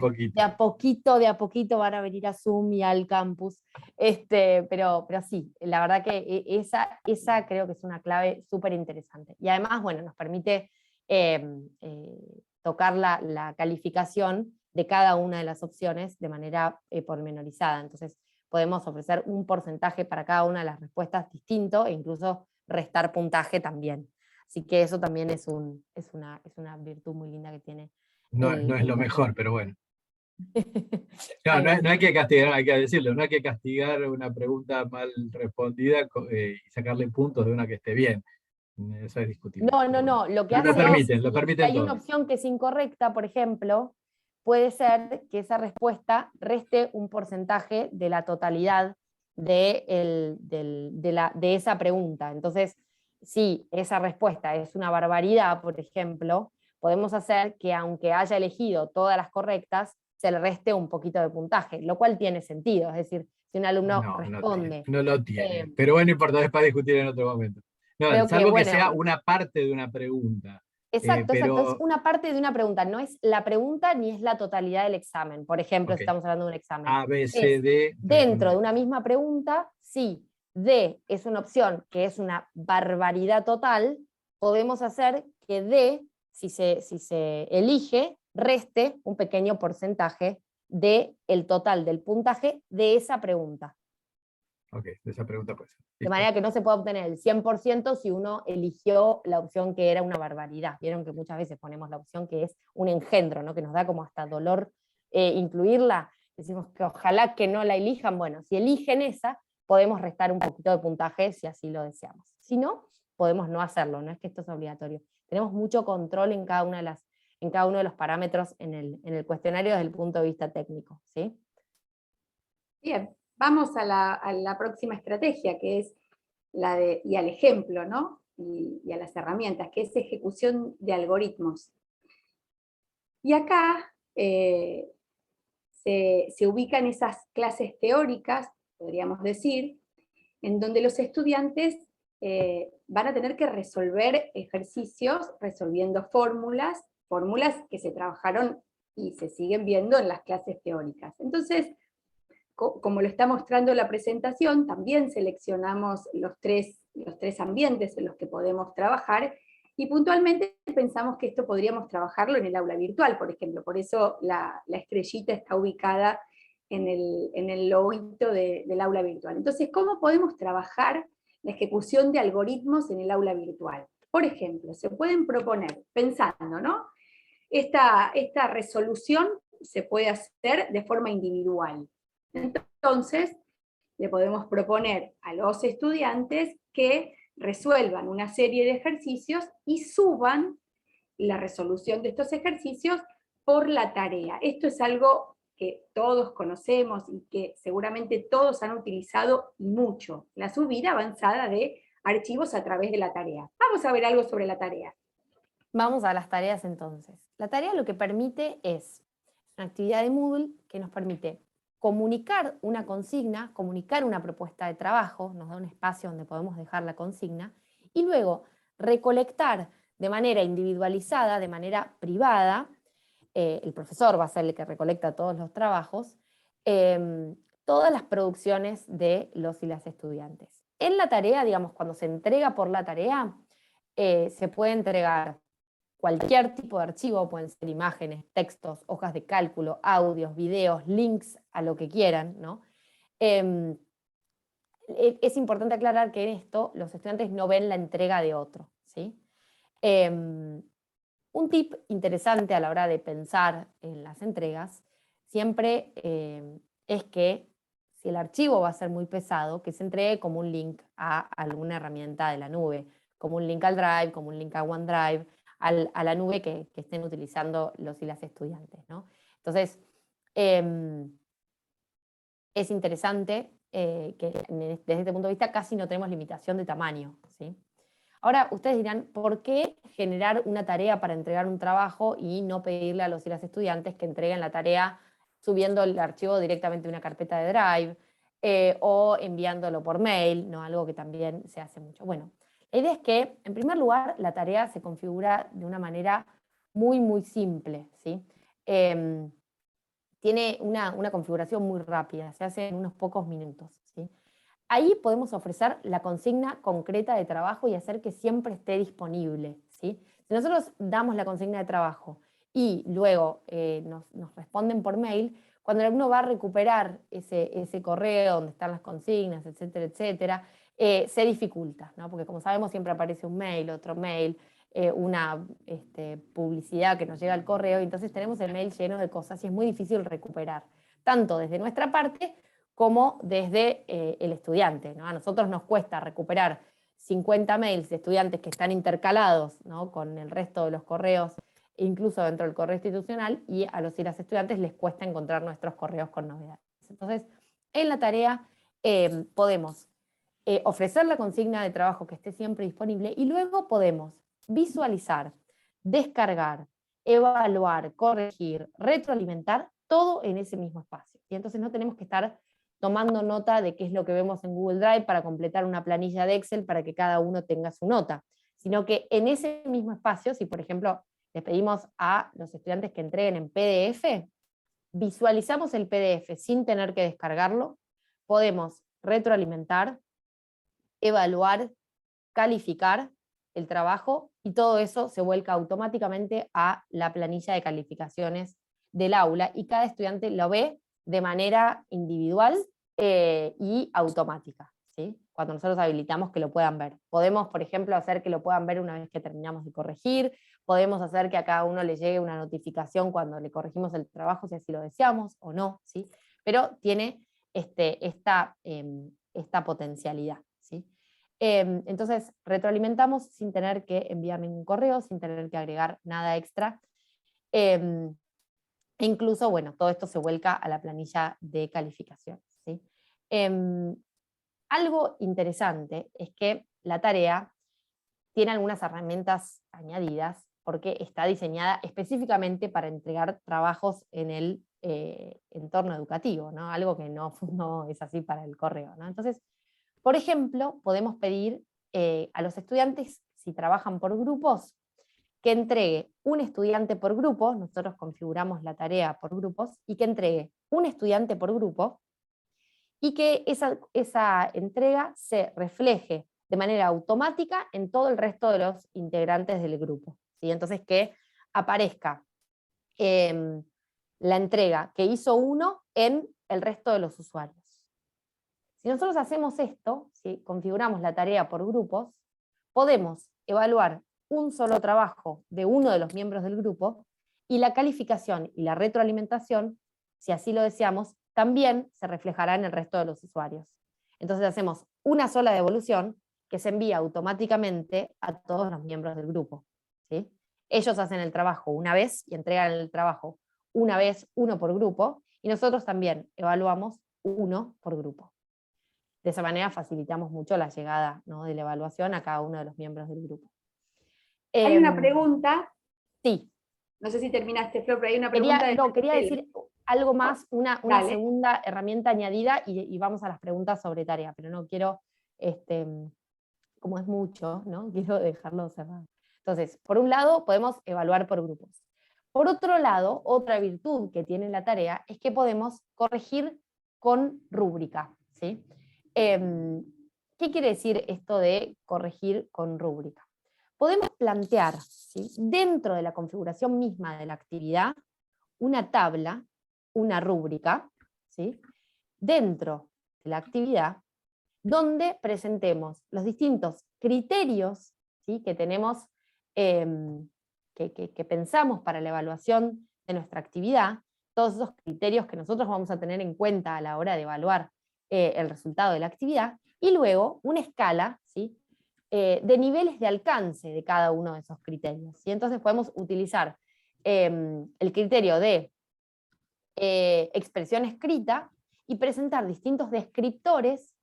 poquito. De a poquito van a venir a Zoom y al campus. Pero sí, la verdad que esa creo que es una clave súper interesante. Y además, bueno, nos permite tocar la calificación de cada una de las opciones de manera pormenorizada. Entonces, podemos ofrecer un porcentaje para cada una de las respuestas distinto e incluso restar puntaje también. Así que eso también es una virtud muy linda que tiene. No es lo el mejor, pero bueno. No, Ahí va. no hay que castigar, hay que decirlo, no hay que castigar una pregunta mal respondida y sacarle puntos de una que esté bien. Eso es discutible. No, pero bueno. lo que Pero hace es, lo si permiten hay una todos. opción que es incorrecta, por ejemplo, puede ser que esa respuesta reste un porcentaje de la totalidad de esa pregunta. Entonces, si esa respuesta es una barbaridad, por ejemplo, podemos hacer que aunque haya elegido todas las correctas, se le reste un poquito de puntaje, lo cual tiene sentido. Es decir, si un alumno responde... No lo tiene. eh, Pero bueno, no importa, es para discutir en otro momento. No, creo que, salvo que sea bueno, una parte de una pregunta. exacto, es Pero, una parte de una pregunta, no es la pregunta ni es la totalidad del examen. Por ejemplo, ok, si estamos hablando de un examen. A, B, C, Es D, dentro de responder. una misma pregunta, si D es una opción que es una barbaridad total, podemos hacer que D, si se elige, reste un pequeño porcentaje del total del puntaje de esa pregunta. Ok, esa pregunta puede ser. De manera que no se puede obtener el 100% si uno eligió la opción que era una barbaridad. Vieron que muchas veces ponemos la opción que es un engendro, ¿no? Que nos da como hasta dolor incluirla. Decimos que ojalá que no la elijan. Bueno, si eligen esa, podemos restar un poquito de puntaje si así lo deseamos. Si no, podemos no hacerlo, no es que esto es obligatorio. Tenemos mucho control en cada uno de los parámetros en el cuestionario desde el punto de vista técnico, ¿sí? Bien, vamos a la próxima estrategia, que es y al ejemplo, ¿no? Y a las herramientas, que es ejecución de algoritmos. Y acá se ubican esas clases teóricas, podríamos decir, en donde los estudiantes van a tener que resolver ejercicios resolviendo fórmulas que se trabajaron y se siguen viendo en las clases teóricas. Entonces, como lo está mostrando la presentación, también seleccionamos los tres ambientes en los que podemos trabajar, y puntualmente pensamos que esto podríamos trabajarlo en el aula virtual, por ejemplo, por eso la estrellita está ubicada en el loguito del aula virtual. Entonces, ¿cómo podemos trabajar la ejecución de algoritmos en el aula virtual? Por ejemplo, se pueden proponer, pensando, ¿no? Esta resolución se puede hacer de forma individual. Entonces, le podemos proponer a los estudiantes que resuelvan una serie de ejercicios y suban la resolución de estos ejercicios por la tarea. Esto es algo que todos conocemos y que seguramente todos han utilizado mucho, la subida avanzada de archivos a través de la tarea. Vamos a ver algo sobre la tarea. Vamos a las tareas entonces. La tarea lo que permite es una actividad de Moodle que nos permite comunicar una consigna, comunicar una propuesta de trabajo, nos da un espacio donde podemos dejar la consigna, y luego recolectar de manera individualizada, de manera privada, el profesor va a ser el que recolecta todos los trabajos, todas las producciones de los y las estudiantes. En la tarea, digamos, cuando se entrega por la tarea, se puede entregar cualquier tipo de archivo, pueden ser imágenes, textos, hojas de cálculo, audios, videos, links a lo que quieran, ¿no? Es importante aclarar que en esto los estudiantes no ven la entrega de otro, ¿sí? Un tip interesante a la hora de pensar en las entregas siempre es que si el archivo va a ser muy pesado, que se entregue como un link a alguna herramienta de la nube, como un link al Drive, como un link a OneDrive, a la nube que estén utilizando los y las estudiantes, ¿no? Entonces, es interesante que desde este punto de vista casi no tenemos limitación de tamaño, ¿sí? Ahora, ustedes dirán, ¿por qué generar una tarea para entregar un trabajo y no pedirle a los y las estudiantes que entreguen la tarea subiendo el archivo directamente a una carpeta de Drive o enviándolo por mail, ¿no? Algo que también se hace mucho? Bueno, la idea es que, en primer lugar, la tarea se configura de una manera muy, muy simple, ¿sí? Tiene una configuración muy rápida, se hace en unos pocos minutos, ¿sí? Ahí podemos ofrecer la consigna concreta de trabajo y hacer que siempre esté disponible, ¿sí? Si nosotros damos la consigna de trabajo y luego nos responden por mail, cuando uno va a recuperar ese correo donde están las consignas, etcétera, etcétera, se dificulta, ¿no? Porque como sabemos siempre aparece un mail, otro mail, una publicidad que nos llega al correo, y entonces tenemos el mail lleno de cosas y es muy difícil recuperar, tanto desde nuestra parte como desde el estudiante, ¿no? A nosotros nos cuesta recuperar 50 mails de estudiantes que están intercalados, ¿no?, con el resto de los correos, incluso dentro del correo institucional, y a los y las estudiantes les cuesta encontrar nuestros correos con novedades. Entonces, en la tarea podemos ofrecer la consigna de trabajo que esté siempre disponible y luego podemos visualizar, descargar, evaluar, corregir, retroalimentar, todo en ese mismo espacio. Y entonces no tenemos que estar tomando nota de qué es lo que vemos en Google Drive para completar una planilla de Excel para que cada uno tenga su nota, sino que en ese mismo espacio, si por ejemplo les pedimos a los estudiantes que entreguen en PDF, visualizamos el PDF sin tener que descargarlo, podemos retroalimentar, evaluar, calificar el trabajo, y todo eso se vuelca automáticamente a la planilla de calificaciones del aula, y cada estudiante lo ve de manera individual y automática, ¿sí? Cuando nosotros habilitamos que lo puedan ver. Podemos, por ejemplo, hacer que lo puedan ver una vez que terminamos de corregir, podemos hacer que a cada uno le llegue una notificación cuando le corregimos el trabajo, si así lo deseamos o no, ¿sí? Pero tiene esta potencialidad, ¿sí? Entonces, retroalimentamos sin tener que enviar ningún correo, sin tener que agregar nada extra. E incluso, bueno, todo esto se vuelca a la planilla de calificaciones, ¿sí? Algo interesante es que la tarea tiene algunas herramientas añadidas porque está diseñada específicamente para entregar trabajos en el entorno educativo, ¿no? Algo que no es así para el correo, ¿no? Entonces, por ejemplo, podemos pedir a los estudiantes, si trabajan por grupos, que entregue un estudiante por grupo. Nosotros configuramos la tarea por grupos, y que entregue un estudiante por grupo, y que esa entrega se refleje de manera automática en todo el resto de los integrantes del grupo, ¿sí? Entonces que aparezca la entrega que hizo uno en el resto de los usuarios. Si nosotros hacemos esto, si configuramos la tarea por grupos, podemos evaluar un solo trabajo de uno de los miembros del grupo, y la calificación y la retroalimentación, si así lo deseamos, también se reflejará en el resto de los usuarios. Entonces hacemos una sola devolución que se envía automáticamente a todos los miembros del grupo, ¿sí? Ellos hacen el trabajo una vez y entregan el trabajo una vez, uno por grupo, y nosotros también evaluamos uno por grupo. De esa manera facilitamos mucho la llegada, ¿no?, de la evaluación a cada uno de los miembros del grupo. Hay una pregunta. Sí. No sé si terminaste, Flor, pero hay una pregunta. Quería decir algo más, una Dale. segunda herramienta añadida, y vamos a las preguntas sobre tarea, pero no quiero, como es mucho, ¿no?, quiero dejarlo cerrado. Entonces, por un lado, podemos evaluar por grupos. Por otro lado, otra virtud que tiene la tarea es que podemos corregir con rúbrica, ¿sí? ¿Qué quiere decir esto de corregir con rúbrica? Podemos plantear, ¿sí?, dentro de la configuración misma de la actividad, una tabla, una rúbrica, ¿sí?, dentro de la actividad, donde presentemos los distintos criterios, ¿sí?, que tenemos, que pensamos para la evaluación de nuestra actividad, todos esos criterios que nosotros vamos a tener en cuenta a la hora de evaluar el resultado de la actividad, y luego una escala, ¿sí?, de niveles de alcance de cada uno de esos criterios, ¿sí? Entonces podemos utilizar el criterio de expresión escrita y presentar distintos descriptores,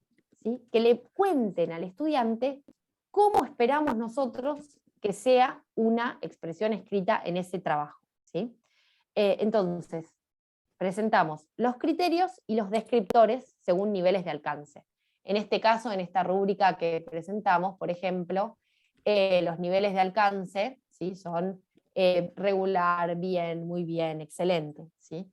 ¿sí?, que le cuenten al estudiante cómo esperamos nosotros que sea una expresión escrita en ese trabajo, ¿sí? Entonces, presentamos los criterios y los descriptores según niveles de alcance. En este caso, en esta rúbrica que presentamos, por ejemplo, los niveles de alcance, ¿sí?, son regular, bien, muy bien, excelente, ¿sí?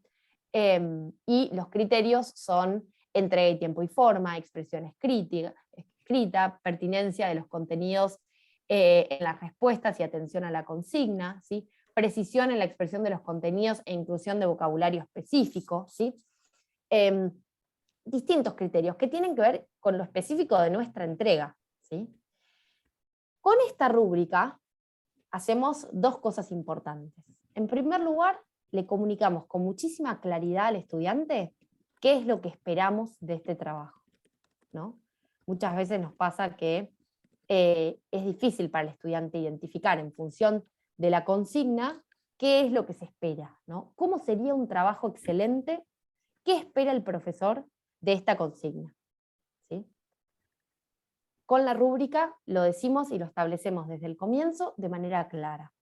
Y los criterios son entrega y tiempo y forma, expresión escrita, pertinencia de los contenidos en las respuestas y atención a la consigna, ¿sí?, precisión en la expresión de los contenidos e inclusión de vocabulario específico, ¿sí? Distintos criterios que tienen que ver con lo específico de nuestra entrega, ¿sí? Con esta rúbrica hacemos dos cosas importantes. En primer lugar, le comunicamos con muchísima claridad al estudiante qué es lo que esperamos de este trabajo, ¿no? Muchas veces nos pasa que es difícil para el estudiante identificar en función de la consigna qué es lo que se espera, ¿no? ¿Cómo sería un trabajo excelente? ¿Qué espera el profesor de esta consigna? ¿Sí? Con la rúbrica lo decimos y lo establecemos desde el comienzo de manera clara.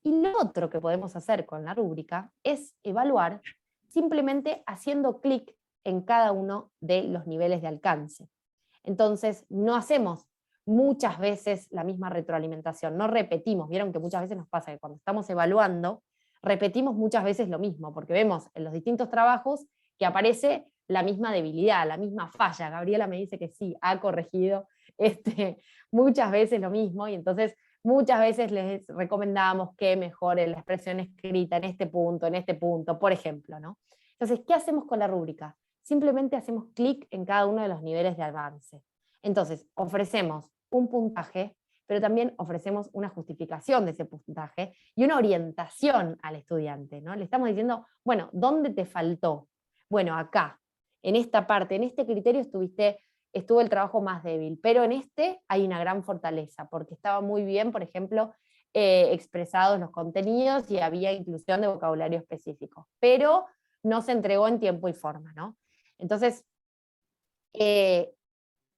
Y lo otro que podemos hacer con la rúbrica es evaluar simplemente haciendo clic en cada uno de los niveles de alcance. Entonces, no hacemos muchas veces la misma retroalimentación, no repetimos. Vieron que muchas veces nos pasa que cuando estamos evaluando, repetimos muchas veces lo mismo, porque vemos en los distintos trabajos que aparece la misma debilidad, la misma falla. Gabriela me dice que sí, ha corregido muchas veces lo mismo, y entonces muchas veces les recomendamos que mejoren la expresión escrita en este punto, por ejemplo, ¿no? Entonces, ¿qué hacemos con la rúbrica? Simplemente hacemos clic en cada uno de los niveles de avance. Entonces, ofrecemos un puntaje, pero también ofrecemos una justificación de ese puntaje y una orientación al estudiante, ¿no? Le estamos diciendo, bueno, ¿dónde te faltó? Bueno, acá, en esta parte, en este criterio estuvo el trabajo más débil, pero en este hay una gran fortaleza, porque estaba muy bien, por ejemplo, expresados los contenidos y había inclusión de vocabulario específico, pero no se entregó en tiempo y forma, ¿no? Entonces,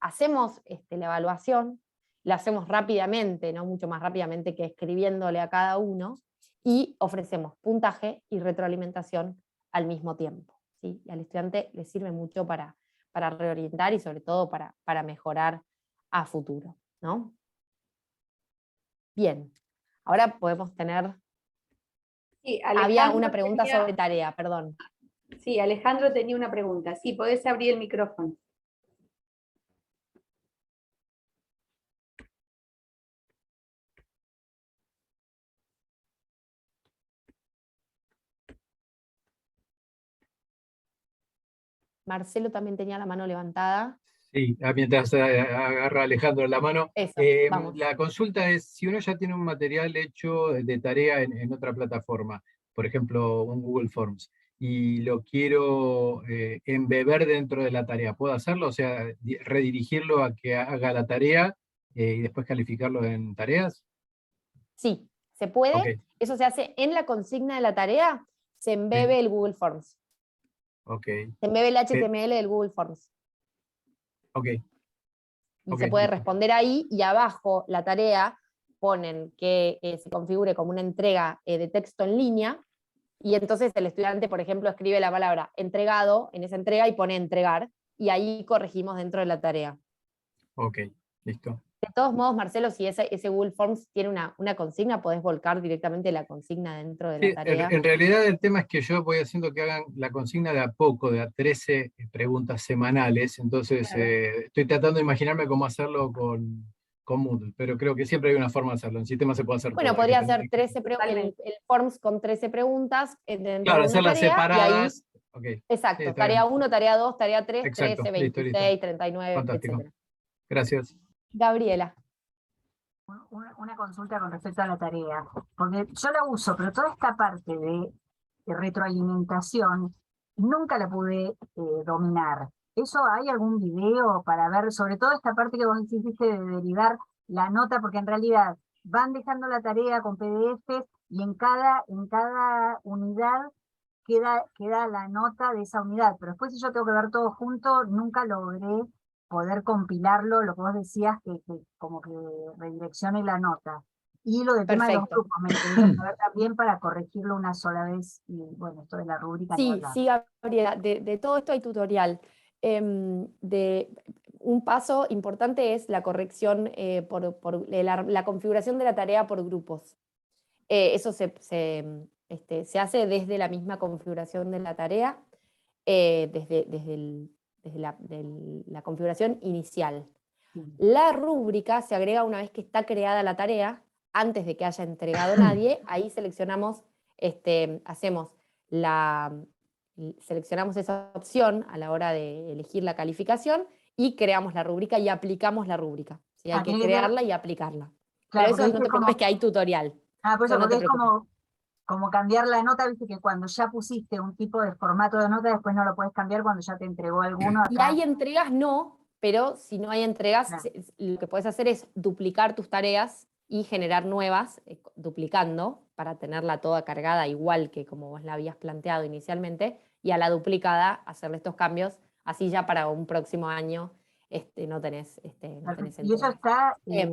hacemos la evaluación, la hacemos rápidamente, no mucho más rápidamente que escribiéndole a cada uno, y ofrecemos puntaje y retroalimentación al mismo tiempo, ¿sí? Y al estudiante le sirve mucho para reorientar y sobre todo para mejorar a futuro, ¿no? Bien, ahora podemos tener... Sí, había una pregunta sobre tarea, perdón. Sí, Alejandro tenía una pregunta. Sí, podés abrir el micrófono. Marcelo también tenía la mano levantada. Sí, mientras agarra Alejandro la mano. Eso, vamos. La consulta es, si uno ya tiene un material hecho de tarea en otra plataforma, por ejemplo, un Google Forms, y lo quiero embeber dentro de la tarea, ¿puedo hacerlo? O sea, redirigirlo a que haga la tarea y después calificarlo en tareas. Sí, se puede. Okay. Eso se hace en la consigna de la tarea, se embebe el Google Forms. Okay. Se embebe el HTML del Google Forms. Okay. Y se puede responder ahí, y abajo la tarea ponen que se configure como una entrega de texto en línea, y entonces el estudiante, por ejemplo, escribe la palabra entregado en esa entrega y pone entregar, y ahí corregimos dentro de la tarea. Ok, listo. De todos modos, Marcelo, si ese Google Forms tiene una consigna, podés volcar directamente la consigna dentro de la tarea. En realidad el tema es que yo voy haciendo que hagan la consigna de a poco, de a 13 preguntas semanales, entonces Claro. estoy tratando de imaginarme cómo hacerlo con Moodle, pero creo que siempre hay una forma de hacerlo, en sistema se puede hacer bueno, todo. podría hacer el Forms con 13 preguntas dentro claro, de una hacerlas tarea, separadas. Y ahí, okay. exacto, Sí, tarea 1, tarea 2, tarea 3, exacto. 13, 26, listo. 39, Fantástico. etc. Gracias. Gabriela. Una consulta con respecto a la tarea, porque yo la uso, pero toda esta parte de retroalimentación nunca la pude dominar. ¿Eso hay algún video para ver, sobre todo esta parte que vos hiciste de derivar la nota, porque en realidad van dejando la tarea con PDFs y en cada unidad queda la nota de esa unidad, pero después si yo tengo que ver todo junto, nunca logré poder compilarlo, lo que vos decías, que como que redireccione la nota. Y lo del tema de los Perfecto. grupos, me interesa saber también para corregirlo una sola vez, y bueno, esto de la rúbrica ni Sí, hablar. sí, Gabriela, de todo esto hay tutorial. Un paso importante es la corrección por la configuración de la tarea por grupos. Eso se hace desde la misma configuración de la tarea, desde la configuración inicial. Sí. La rúbrica se agrega una vez que está creada la tarea, antes de que haya entregado nadie. Ahí seleccionamos, seleccionamos esa opción a la hora de elegir la calificación y creamos la rúbrica y aplicamos la rúbrica. ¿Sí? Hay que tiene que ver- crearla y aplicarla. Claro, Pero porque eso no viste te preocupes que hay tutorial. por Eso eso, no porque te es preocupes. como cambiar la nota, viste que cuando ya pusiste un tipo de formato de nota, después no lo puedes cambiar cuando ya te entregó alguno Si acá. hay entregas, no, pero si no hay entregas, Claro. lo que puedes hacer es duplicar tus tareas y generar nuevas, duplicando, para tenerla toda cargada igual que como vos la habías planteado inicialmente, y a la duplicada hacerle estos cambios, así ya para un próximo año no tenés Perfecto. Y eso entregas. está Em,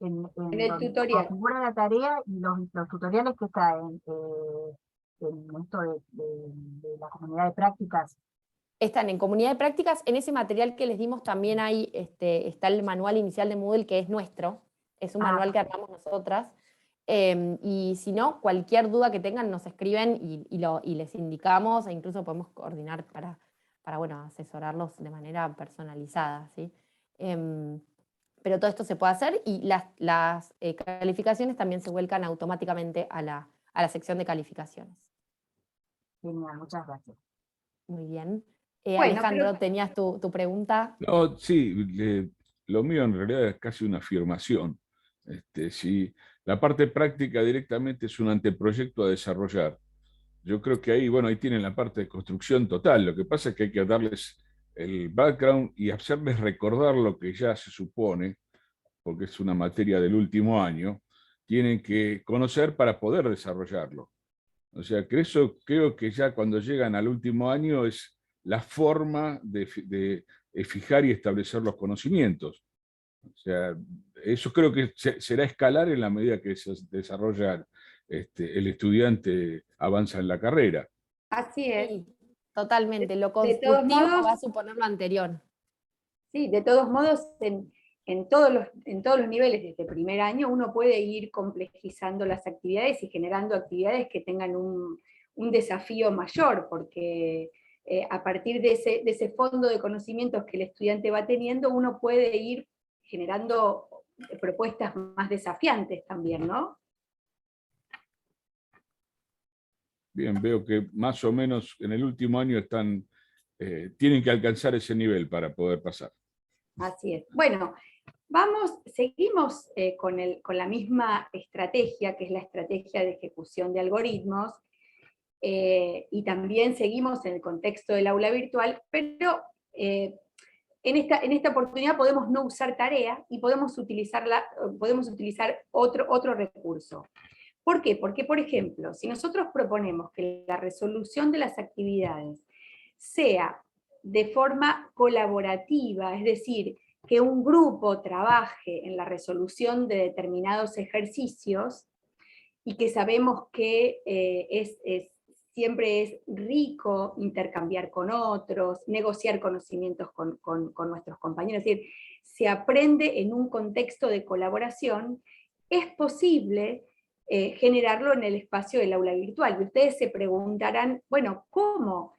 en En el donde se tutorial. configura la tarea y los tutoriales que está en esto de la comunidad de prácticas. Están en comunidad de prácticas. En ese material que les dimos también hay, está el manual inicial de Moodle, que es nuestro. Es un manual que armamos nosotras. Y si no, cualquier duda que tengan nos escriben y les indicamos, e incluso podemos coordinar para bueno, asesorarlos de manera personalizada, ¿sí? Pero todo esto se puede hacer y las calificaciones también se vuelcan automáticamente a la sección de calificaciones. Genial, muchas gracias. Muy bien. Bueno, Alejandro, pero- ¿tenías tu pregunta? No, sí, lo mío en realidad es casi una afirmación. Si la parte práctica directamente es un anteproyecto a desarrollar. Yo creo que ahí, bueno, ahí tienen la parte de construcción total. Lo que pasa es que hay que darles el background y hacerles recordar lo que ya se supone, porque es una materia del último año, tienen que conocer para poder desarrollarlo. O sea, que eso creo que ya cuando llegan al último año es la forma de fijar y establecer los conocimientos. O sea, eso creo que será escalar en la medida que se desarrolla el estudiante avanza en la carrera. Así es. Sí, totalmente. Lo De todos constructivo modos, va a suponer lo anterior. sí, de todos modos, en todos los niveles desde primer año uno puede ir complejizando las actividades y generando actividades que tengan un desafío mayor, porque a partir de ese fondo de conocimientos que el estudiante va teniendo, uno puede ir generando propuestas más desafiantes también, ¿no? Bien, veo que más o menos en el último año tienen que alcanzar ese nivel para poder pasar. Así es. Bueno, seguimos con la misma estrategia, que es la estrategia de ejecución de algoritmos, y también seguimos en el contexto del aula virtual, pero en esta oportunidad podemos no usar tarea y podemos utilizar otro recurso. ¿Por qué? Porque, por ejemplo, si nosotros proponemos que la resolución de las actividades sea de forma colaborativa, es decir, que un grupo trabaje en la resolución de determinados ejercicios, y que sabemos que siempre es rico intercambiar con otros, negociar conocimientos con nuestros compañeros, es decir, se aprende en un contexto de colaboración, es posible generarlo en el espacio del aula virtual. Y ustedes se preguntarán, bueno, ¿cómo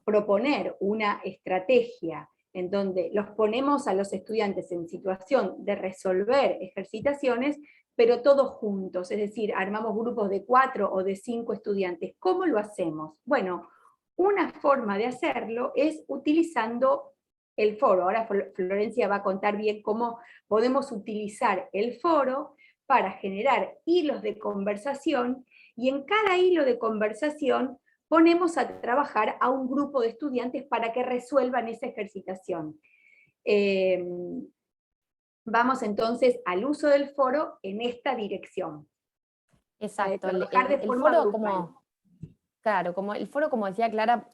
proponer una estrategia en donde los ponemos a los estudiantes en situación de resolver ejercitaciones, pero todos juntos, es decir, armamos grupos de 4 o de 5 estudiantes? ¿Cómo lo hacemos? Bueno, una forma de hacerlo es utilizando el foro. Ahora Florencia va a contar bien cómo podemos utilizar el foro para generar hilos de conversación, y en cada hilo de conversación ponemos a trabajar a un grupo de estudiantes para que resuelvan esa ejercitación. Vamos entonces al uso del foro en esta dirección. Exacto, Trabajar de el forma foro grupal. claro, como el foro, como decía Clara,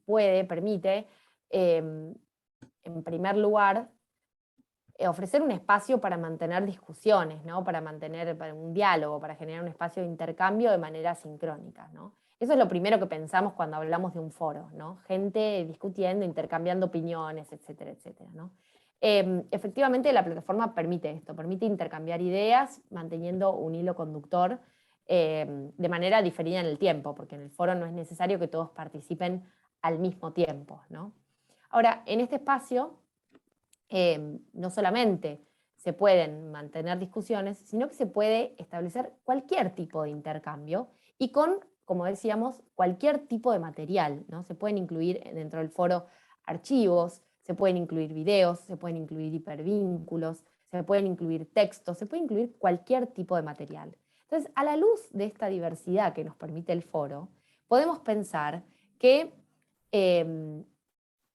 permite, en primer lugar, ofrecer un espacio para mantener discusiones, ¿no? Para mantener un diálogo, para generar un espacio de intercambio de manera sincrónica, ¿no? Eso es lo primero que pensamos cuando hablamos de un foro, ¿no? Gente discutiendo, intercambiando opiniones, etcétera, etcétera, ¿no? Efectivamente, la plataforma permite esto, permite intercambiar ideas manteniendo un hilo conductor de manera diferida en el tiempo, porque en el foro no es necesario que todos participen al mismo tiempo, ¿no? Ahora, en este espacio no solamente se pueden mantener discusiones, sino que se puede establecer cualquier tipo de intercambio y con, como decíamos, cualquier tipo de material, ¿no? Se pueden incluir dentro del foro archivos, se pueden incluir videos, se pueden incluir hipervínculos, se pueden incluir textos, se puede incluir cualquier tipo de material. Entonces, a la luz de esta diversidad que nos permite el foro, podemos pensar que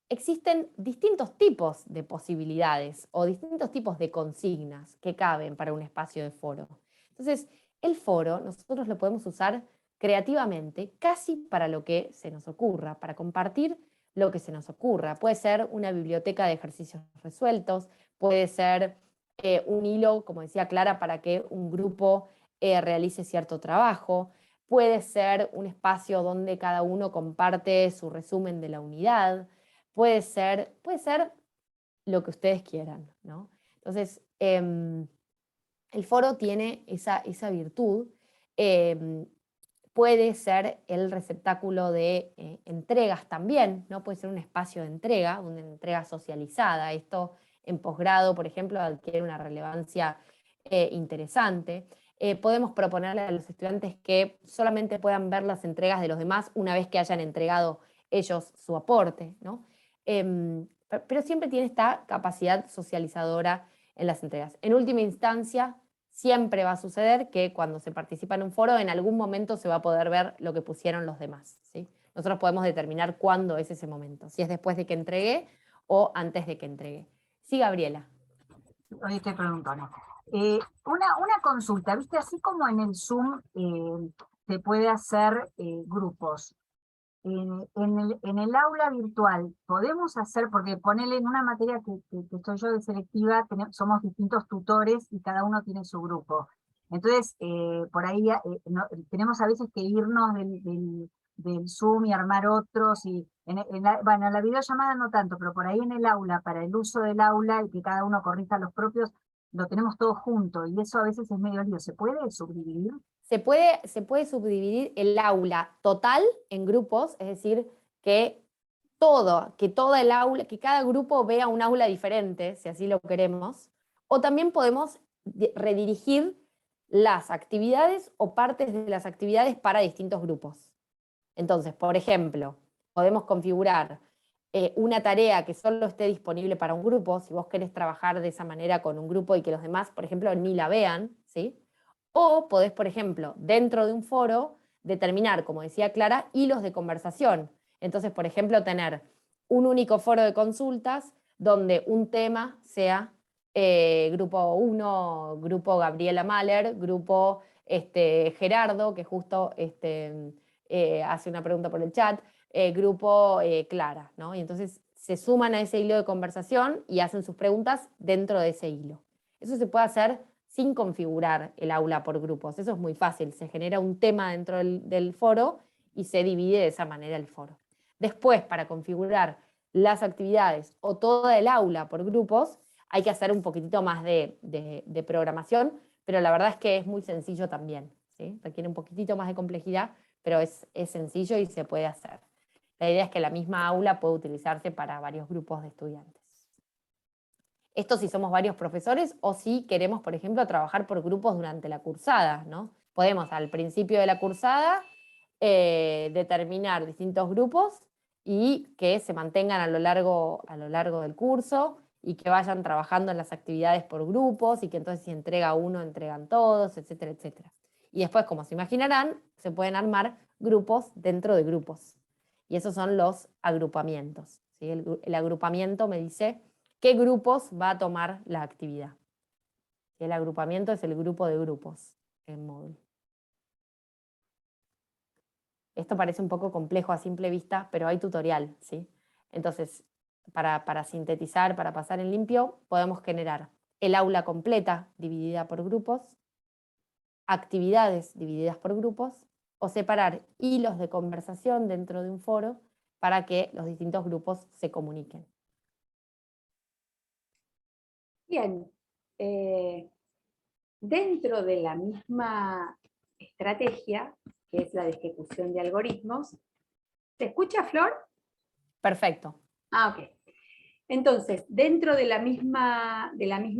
existen distintos tipos de posibilidades o distintos tipos de consignas que caben para un espacio de foro. Entonces, el foro nosotros lo podemos usar creativamente casi para lo que se nos ocurra, para compartir lo que se nos ocurra. Puede ser una biblioteca de ejercicios resueltos, puede ser un hilo, como decía Clara, para que un grupo realice cierto trabajo, puede ser un espacio donde cada uno comparte su resumen de la unidad, puede ser lo que ustedes quieran, ¿no? Entonces, el foro tiene esa virtud. Puede ser el receptáculo de entregas también, ¿no? Puede ser un espacio de entrega, una entrega socializada. Esto en posgrado, por ejemplo, adquiere una relevancia interesante. Podemos proponerle a los estudiantes que solamente puedan ver las entregas de los demás una vez que hayan entregado ellos su aporte, ¿no? Pero siempre tiene esta capacidad socializadora en las entregas. En última instancia, siempre va a suceder que cuando se participa en un foro, en algún momento se va a poder ver lo que pusieron los demás, ¿sí? Nosotros podemos determinar cuándo es ese momento, si es después de que entregué o antes de que entregué. Sí, Gabriela. Hoy estoy preguntando. Una consulta, ¿viste? Así como en el Zoom se puede hacer grupos. En el aula virtual podemos hacer, porque ponele en una materia que estoy yo de selectiva, somos distintos tutores y cada uno tiene su grupo. Entonces, por ahí tenemos a veces que irnos del Zoom y armar otros, y bueno, la videollamada no tanto, pero por ahí en el aula, para el uso del aula y que cada uno corrija los propios, lo tenemos todo junto, y eso a veces es medio lío. ¿Se puede subdividir? Se puede subdividir el aula total en grupos, es decir, que toda el aula, que cada grupo vea un aula diferente, si así lo queremos, o también podemos redirigir las actividades o partes de las actividades para distintos grupos. Entonces, por ejemplo, podemos configurar una tarea que solo esté disponible para un grupo, si vos querés trabajar de esa manera con un grupo y que los demás, por ejemplo, ni la vean, ¿sí? O podés, por ejemplo, dentro de un foro, determinar, como decía Clara, hilos de conversación. Entonces, por ejemplo, tener un único foro de consultas donde un tema sea grupo 1, grupo Gabriela Mahler, grupo Gerardo, que justo hace una pregunta por el chat, grupo Clara, ¿no? Y entonces se suman a ese hilo de conversación y hacen sus preguntas dentro de ese hilo. Eso se puede hacer sin configurar el aula por grupos. Eso es muy fácil. Se genera un tema dentro del foro y se divide de esa manera el foro. Después, para configurar las actividades o toda el aula por grupos, hay que hacer un poquitito más de programación, pero la verdad es que es muy sencillo también, ¿sí? Requiere un poquitito más de complejidad, pero es sencillo y se puede hacer. La idea es que la misma aula puede utilizarse para varios grupos de estudiantes. Esto si somos varios profesores o si queremos, por ejemplo, trabajar por grupos durante la cursada, ¿no? Podemos al principio de la cursada determinar distintos grupos y que se mantengan a lo largo del curso y que vayan trabajando en las actividades por grupos y que entonces si entrega uno, entregan todos, etcétera, etcétera. Y después, como se imaginarán, se pueden armar grupos dentro de grupos. Y esos son los agrupamientos, ¿sí? El agrupamiento me dice qué grupos va a tomar la actividad. El agrupamiento es el grupo de grupos en Moodle. Esto parece un poco complejo a simple vista, pero hay tutorial, ¿sí? Entonces, para sintetizar, para pasar en limpio, podemos generar el aula completa dividida por grupos, actividades divididas por grupos, o separar hilos de conversación dentro de un foro para que los distintos grupos se comuniquen. Bien, dentro de la misma estrategia, que es la de ejecución de algoritmos, ¿se escucha, Flor? Perfecto. Ah, ok. Entonces, dentro de la misma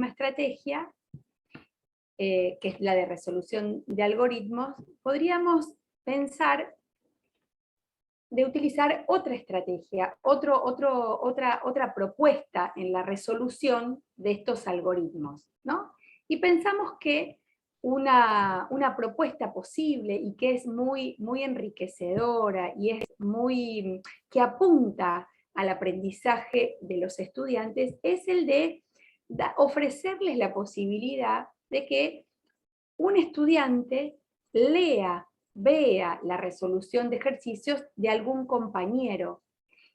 estrategia, que es la de resolución de algoritmos, podríamos pensar de utilizar otra estrategia, otra propuesta en la resolución de estos algoritmos, ¿no? Y pensamos que una propuesta posible y que es muy, muy enriquecedora y es que apunta al aprendizaje de los estudiantes es el de ofrecerles la posibilidad de que un estudiante vea la resolución de ejercicios de algún compañero.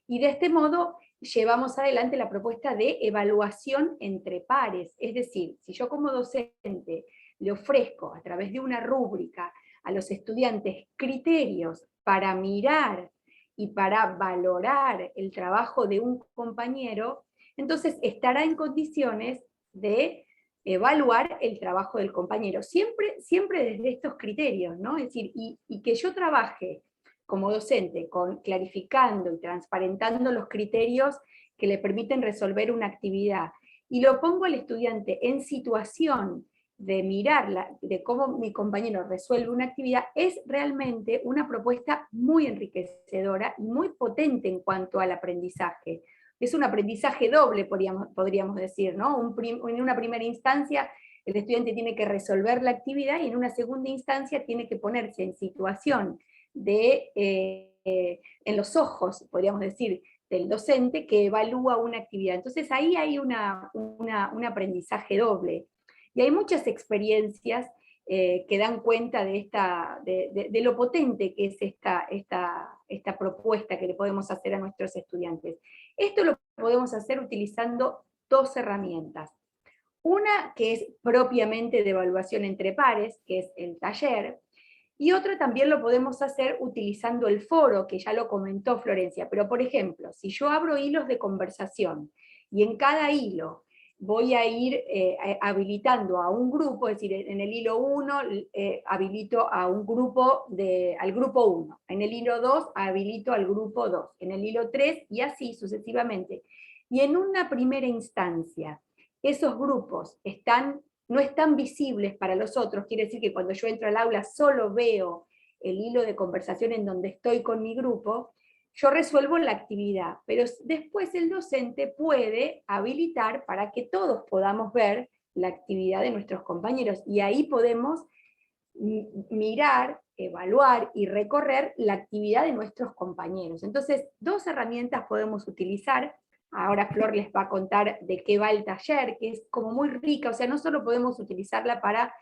Y de este modo llevamos adelante la propuesta de evaluación entre pares. Es decir, si yo como docente le ofrezco a través de una rúbrica a los estudiantes criterios para mirar y para valorar el trabajo de un compañero, entonces estará en condiciones de evaluar el trabajo del compañero, siempre desde estos criterios, ¿no? Es decir, y que yo trabaje como docente clarificando y transparentando los criterios que le permiten resolver una actividad, y lo pongo al estudiante en situación de mirar de cómo mi compañero resuelve una actividad, es realmente una propuesta muy enriquecedora y muy potente en cuanto al aprendizaje. Es un aprendizaje doble, podríamos decir, ¿no? En una primera instancia, el estudiante tiene que resolver la actividad, y en una segunda instancia tiene que ponerse en situación en los ojos, podríamos decir, del docente que evalúa una actividad. Entonces ahí hay un aprendizaje doble. Y hay muchas experiencias que dan cuenta de lo potente que es esta propuesta que le podemos hacer a nuestros estudiantes. Esto lo podemos hacer utilizando dos herramientas. Una que es propiamente de evaluación entre pares, que es el taller, y otra también lo podemos hacer utilizando el foro, que ya lo comentó Florencia. Pero, por ejemplo, si yo abro hilos de conversación y en cada hilo voy a ir habilitando a un grupo, es decir, en el hilo 1 habilito a un grupo al grupo 1, en el hilo 2 habilito al grupo 2, en el hilo 3 y así sucesivamente. Y en una primera instancia, esos grupos no están visibles para los otros, quiere decir que cuando yo entro al aula solo veo el hilo de conversación en donde estoy con mi grupo, yo resuelvo la actividad, pero después el docente puede habilitar para que todos podamos ver la actividad de nuestros compañeros, y ahí podemos mirar, evaluar y recorrer la actividad de nuestros compañeros. Entonces, dos herramientas podemos utilizar. Ahora Flor les va a contar de qué va el taller, que es como muy rica, o sea, no solo podemos utilizarla para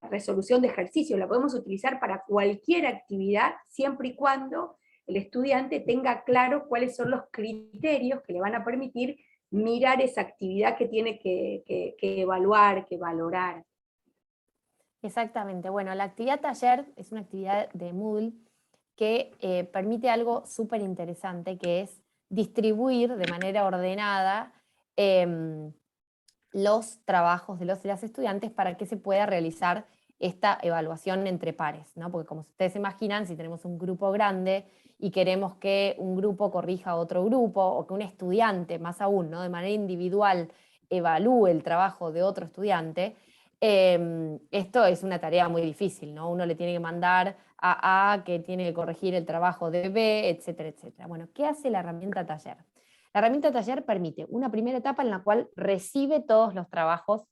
resolución de ejercicio, la podemos utilizar para cualquier actividad, siempre y cuando el estudiante tenga claro cuáles son los criterios que le van a permitir mirar esa actividad que tiene que evaluar, que valorar. Exactamente. Bueno, la actividad taller es una actividad de Moodle que permite algo súper interesante, que es distribuir de manera ordenada los trabajos de los y las estudiantes para que se pueda realizar esta evaluación entre pares, ¿no? Porque como ustedes se imaginan, si tenemos un grupo grande y queremos que un grupo corrija a otro grupo, o que un estudiante, más aún, ¿no?, de manera individual evalúe el trabajo de otro estudiante, esto es una tarea muy difícil, ¿no? Uno le tiene que mandar a A que tiene que corregir el trabajo de B, etcétera, etcétera. Bueno, ¿qué hace la herramienta taller? La herramienta taller permite una primera etapa en la cual recibe todos los trabajos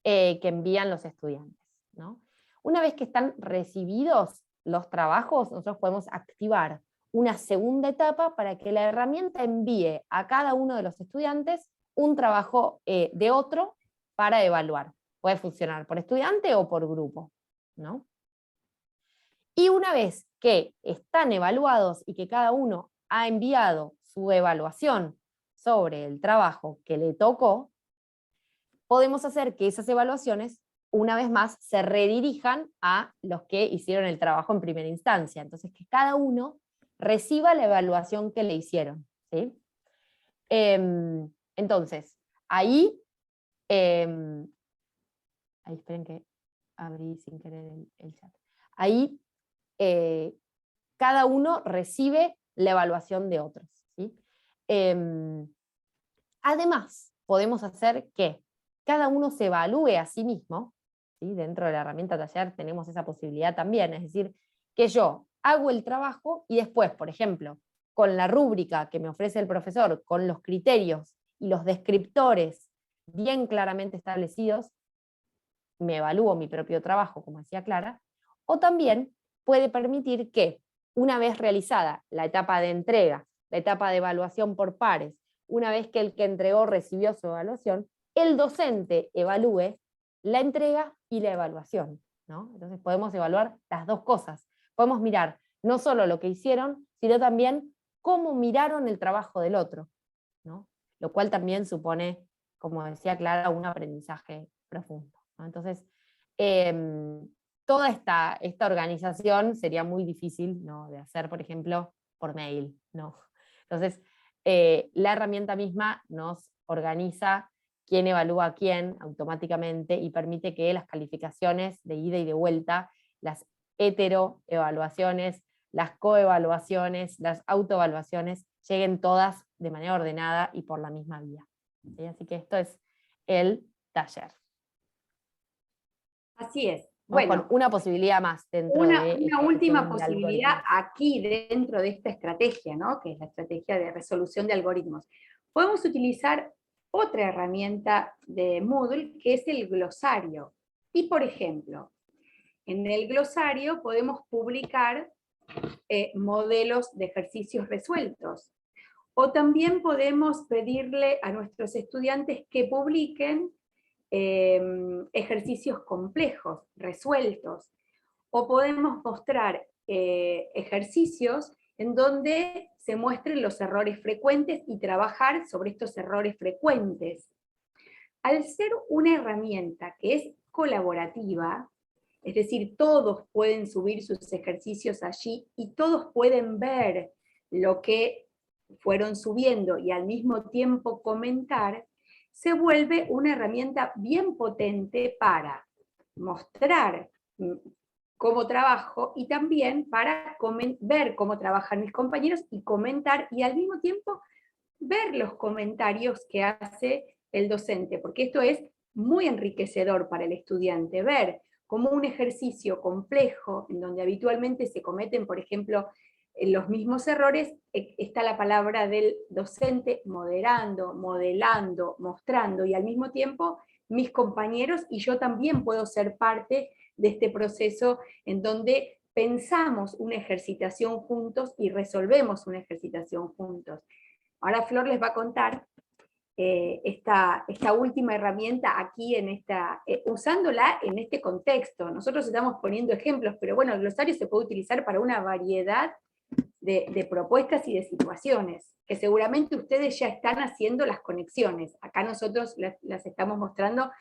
que envían los estudiantes. ¿no? Una vez que están recibidos los trabajos, nosotros podemos activar una segunda etapa para que la herramienta envíe a cada uno de los estudiantes un trabajo de otro para evaluar. Puede funcionar por estudiante o por grupo, ¿no? Y una vez que están evaluados y que cada uno ha enviado su evaluación sobre el trabajo que le tocó, podemos hacer que esas evaluaciones, una vez más, se redirijan a los que hicieron el trabajo en primera instancia. Entonces, que cada uno reciba la evaluación que le hicieron, ¿sí? Entonces, ahí esperen que abrí sin querer el chat. Ahí cada uno recibe la evaluación de otros, ¿sí? Además, podemos hacer que cada uno se evalúe a sí mismo, ¿sí? Dentro de la herramienta taller tenemos esa posibilidad también, es decir, que yo hago el trabajo y después, por ejemplo, con la rúbrica que me ofrece el profesor, con los criterios y los descriptores bien claramente establecidos, me evalúo mi propio trabajo, como decía Clara, o también puede permitir que, una vez realizada la etapa de entrega, la etapa de evaluación por pares, una vez que el que entregó recibió su evaluación, el docente evalúe la entrega y la evaluación, ¿no? Entonces podemos evaluar las dos cosas. Podemos mirar no solo lo que hicieron, sino también cómo miraron el trabajo del otro, ¿no? Lo cual también supone, como decía Clara, un aprendizaje profundo, ¿no? Entonces, toda esta organización sería muy difícil, ¿no?, de hacer, por ejemplo, por mail, ¿no? Entonces, la herramienta misma nos organiza quién evalúa a quién automáticamente y permite que las calificaciones de ida y de vuelta, las heteroevaluaciones, las coevaluaciones, las autoevaluaciones, lleguen todas de manera ordenada y por la misma vía, ¿sí? Así que esto es el taller. Así es. Bueno, Bueno, con una posibilidad más dentro una de última del posibilidad algoritmo. aquí dentro de esta estrategia, ¿no?, que es la estrategia de resolución de algoritmos. Podemos utilizar otra herramienta de Moodle, que es el glosario. Y, por ejemplo, en el glosario podemos publicar modelos de ejercicios resueltos. O también podemos pedirle a nuestros estudiantes que publiquen ejercicios complejos, resueltos. O podemos mostrar ejercicios en donde se muestren los errores frecuentes y trabajar sobre estos errores frecuentes. Al ser una herramienta que es colaborativa, es decir, todos pueden subir sus ejercicios allí y todos pueden ver lo que fueron subiendo y al mismo tiempo comentar, se vuelve una herramienta bien potente para mostrar cómo trabajo y también para ver cómo trabajan mis compañeros y comentar, y al mismo tiempo ver los comentarios que hace el docente, porque esto es muy enriquecedor para el estudiante, ver cómo un ejercicio complejo, en donde habitualmente se cometen, por ejemplo, los mismos errores, está la palabra del docente moderando, modelando, mostrando, y al mismo tiempo mis compañeros y yo también puedo ser parte de este proceso en donde pensamos una ejercitación juntos y resolvemos una ejercitación juntos. Ahora Flor les va a contar esta última herramienta aquí, usándola en este contexto. Nosotros estamos poniendo ejemplos, pero bueno, el glosario se puede utilizar para una variedad de propuestas y de situaciones, que seguramente ustedes ya están haciendo las conexiones. Acá nosotros las estamos mostrando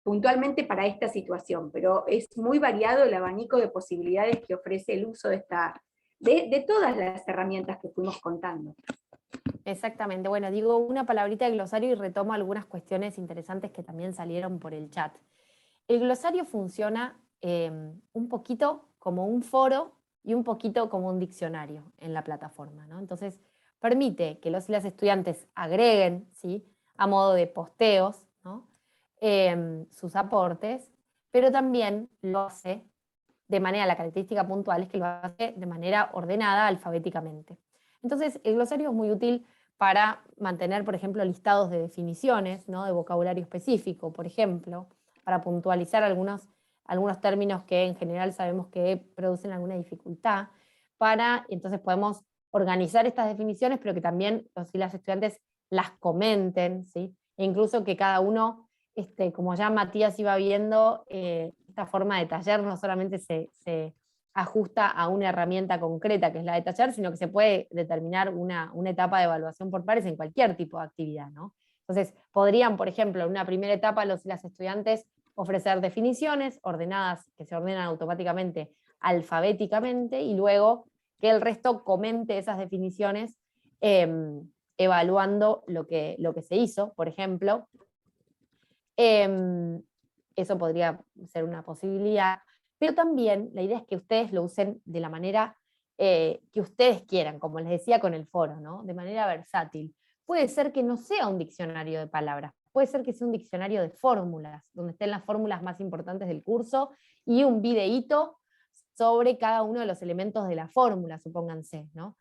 puntualmente para esta situación, pero es muy variado el abanico de posibilidades que ofrece el uso de todas las herramientas que fuimos contando. Exactamente. Bueno, digo una palabrita de glosario y retomo algunas cuestiones interesantes que también salieron por el chat. El glosario funciona un poquito como un foro y un poquito como un diccionario en la plataforma, ¿no? Entonces, permite que los y las estudiantes agreguen, ¿sí?, a modo de posteos, ¿no?, sus aportes, pero también lo hace de manera, la característica puntual es que lo hace de manera ordenada alfabéticamente. Entonces, el glosario es muy útil para mantener, por ejemplo, listados de definiciones, ¿no?, de vocabulario específico, por ejemplo, para puntualizar algunas algunos términos que en general sabemos que producen alguna dificultad, entonces podemos organizar estas definiciones, pero que también los y las estudiantes las comenten, ¿sí? E incluso que cada uno, como ya Matías iba viendo, esta forma de taller no solamente se ajusta a una herramienta concreta que es la de taller, sino que se puede determinar una etapa de evaluación por pares en cualquier tipo de actividad, ¿no? Entonces, podrían, por ejemplo, en una primera etapa los y las estudiantes ofrecer definiciones ordenadas, que se ordenan automáticamente alfabéticamente, y luego que el resto comente esas definiciones evaluando lo que se hizo, por ejemplo. Eso podría ser una posibilidad, pero también la idea es que ustedes lo usen de la manera que ustedes quieran, como les decía con el foro, ¿no? De manera versátil. Puede ser que no sea un diccionario de palabras, puede ser que sea un diccionario de fórmulas, donde estén las fórmulas más importantes del curso y un videíto sobre cada uno de los elementos de la fórmula, supónganse, ¿no?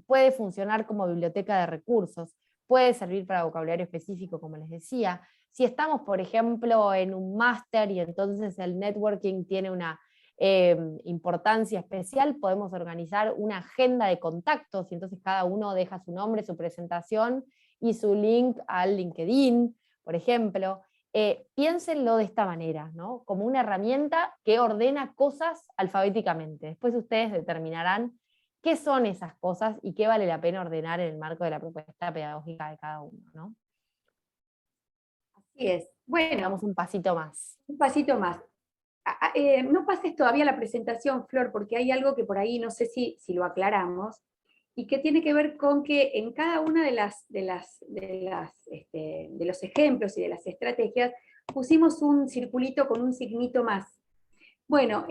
Puede funcionar como biblioteca de recursos, puede servir para vocabulario específico, como les decía. Si estamos, por ejemplo, en un máster y entonces el networking tiene una importancia especial, podemos organizar una agenda de contactos y entonces cada uno deja su nombre, su presentación y su link al LinkedIn, por ejemplo. Piénsenlo de esta manera, ¿no? Como una herramienta que ordena cosas alfabéticamente. Después ustedes determinarán qué son esas cosas y qué vale la pena ordenar en el marco de la propuesta pedagógica de cada uno, ¿no? Así es. Bueno, damos un pasito más. Un pasito más. No pases todavía la presentación, Flor, porque hay algo que por ahí no sé si lo aclaramos, y que tiene que ver con que en cada una de los ejemplos y de las estrategias pusimos un circulito con un signito más. Bueno,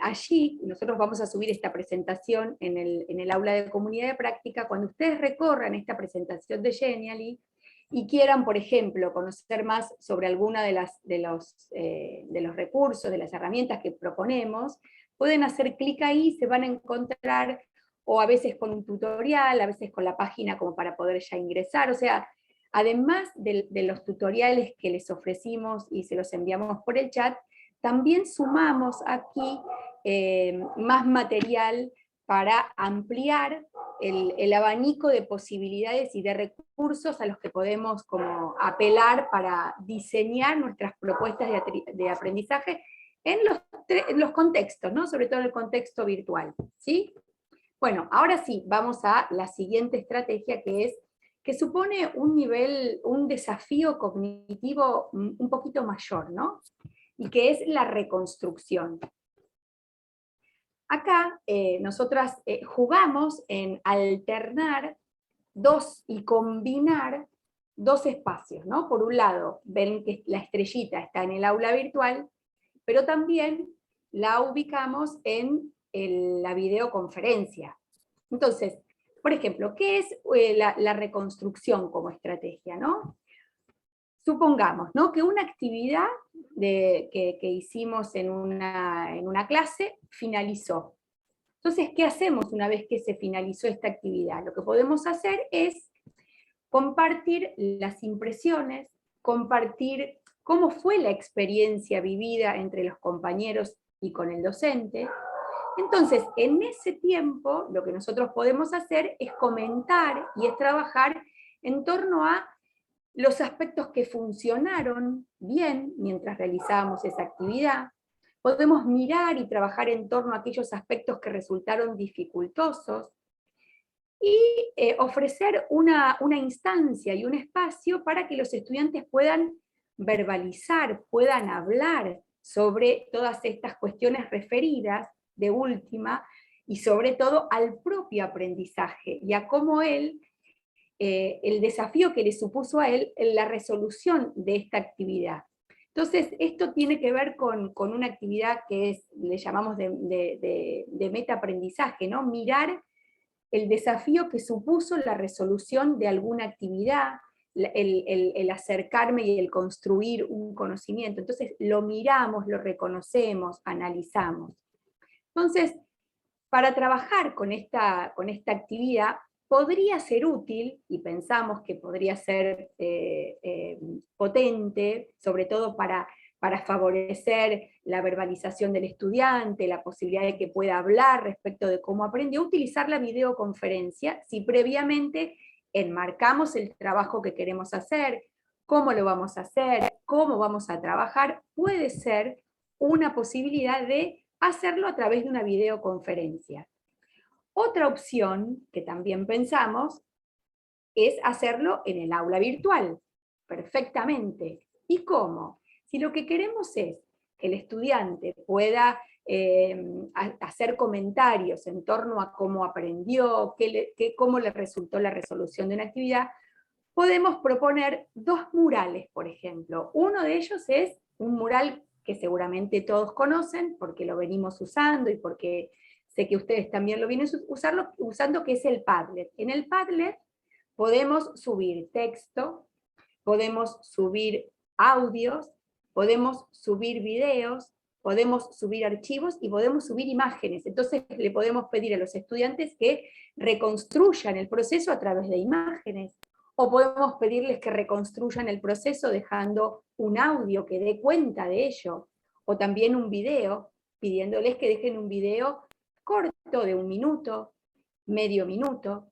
allí nosotros vamos a subir esta presentación en el aula de comunidad de práctica. Cuando ustedes recorran esta presentación de Genially y quieran, por ejemplo, conocer más sobre alguna de los recursos, de las herramientas que proponemos, pueden hacer clic ahí, se van a encontrar, o a veces con un tutorial, a veces con la página como para poder ya ingresar. O sea, además de los tutoriales que les ofrecimos y se los enviamos por el chat, también sumamos aquí más material para ampliar el abanico de posibilidades y de recursos a los que podemos como apelar para diseñar nuestras propuestas de aprendizaje en los contextos, ¿no? Sobre todo en el contexto virtual, ¿sí? Bueno, ahora sí, vamos a la siguiente estrategia, que supone un desafío cognitivo un poquito mayor, ¿no? Y que es la reconstrucción. Acá nosotras jugamos en alternar y combinar dos espacios, ¿no? Por un lado, ven que la estrellita está en el aula virtual, pero también la ubicamos en la videoconferencia. Entonces, por ejemplo, ¿qué es la reconstrucción como estrategia, ¿no? Supongamos, ¿no?, que una actividad que hicimos en una clase finalizó. Entonces, ¿qué hacemos una vez que se finalizó esta actividad? Lo que podemos hacer es compartir las impresiones, compartir cómo fue la experiencia vivida entre los compañeros y con el docente. Entonces, en ese tiempo, lo que nosotros podemos hacer es comentar y es trabajar en torno a los aspectos que funcionaron bien mientras realizábamos esa actividad. Podemos mirar y trabajar en torno a aquellos aspectos que resultaron dificultosos y ofrecer una instancia y un espacio para que los estudiantes puedan verbalizar, puedan hablar sobre todas estas cuestiones referidas de última y sobre todo al propio aprendizaje y a cómo el desafío que le supuso a él en la resolución de esta actividad. Entonces, esto tiene que ver con una actividad que le llamamos de metaaprendizaje, ¿no? Mirar el desafío que supuso la resolución de alguna actividad, el acercarme y el construir un conocimiento. Entonces, lo miramos, lo reconocemos, analizamos. Entonces, para trabajar con esta actividad, podría ser útil, y pensamos que podría ser potente, sobre todo para para favorecer la verbalización del estudiante, la posibilidad de que pueda hablar respecto de cómo aprendió, utilizar la videoconferencia si previamente enmarcamos el trabajo que queremos hacer, cómo lo vamos a hacer, cómo vamos a trabajar, puede ser una posibilidad de hacerlo a través de una videoconferencia. Otra opción que también pensamos es hacerlo en el aula virtual, perfectamente. ¿Y cómo? Si lo que queremos es que el estudiante pueda hacer comentarios en torno a cómo aprendió, cómo le resultó la resolución de una actividad, podemos proponer 2 murales, por ejemplo. Uno de ellos es un mural que seguramente todos conocen, porque lo venimos usando y porque sé que ustedes también lo vienen usando, que es el Padlet. En el Padlet podemos subir texto, podemos subir audios, podemos subir videos, podemos subir archivos y podemos subir imágenes. Entonces le podemos pedir a los estudiantes que reconstruyan el proceso a través de imágenes, o podemos pedirles que reconstruyan el proceso dejando un audio que dé cuenta de ello, o también un video, pidiéndoles que dejen un video corto de 1 minuto, medio minuto.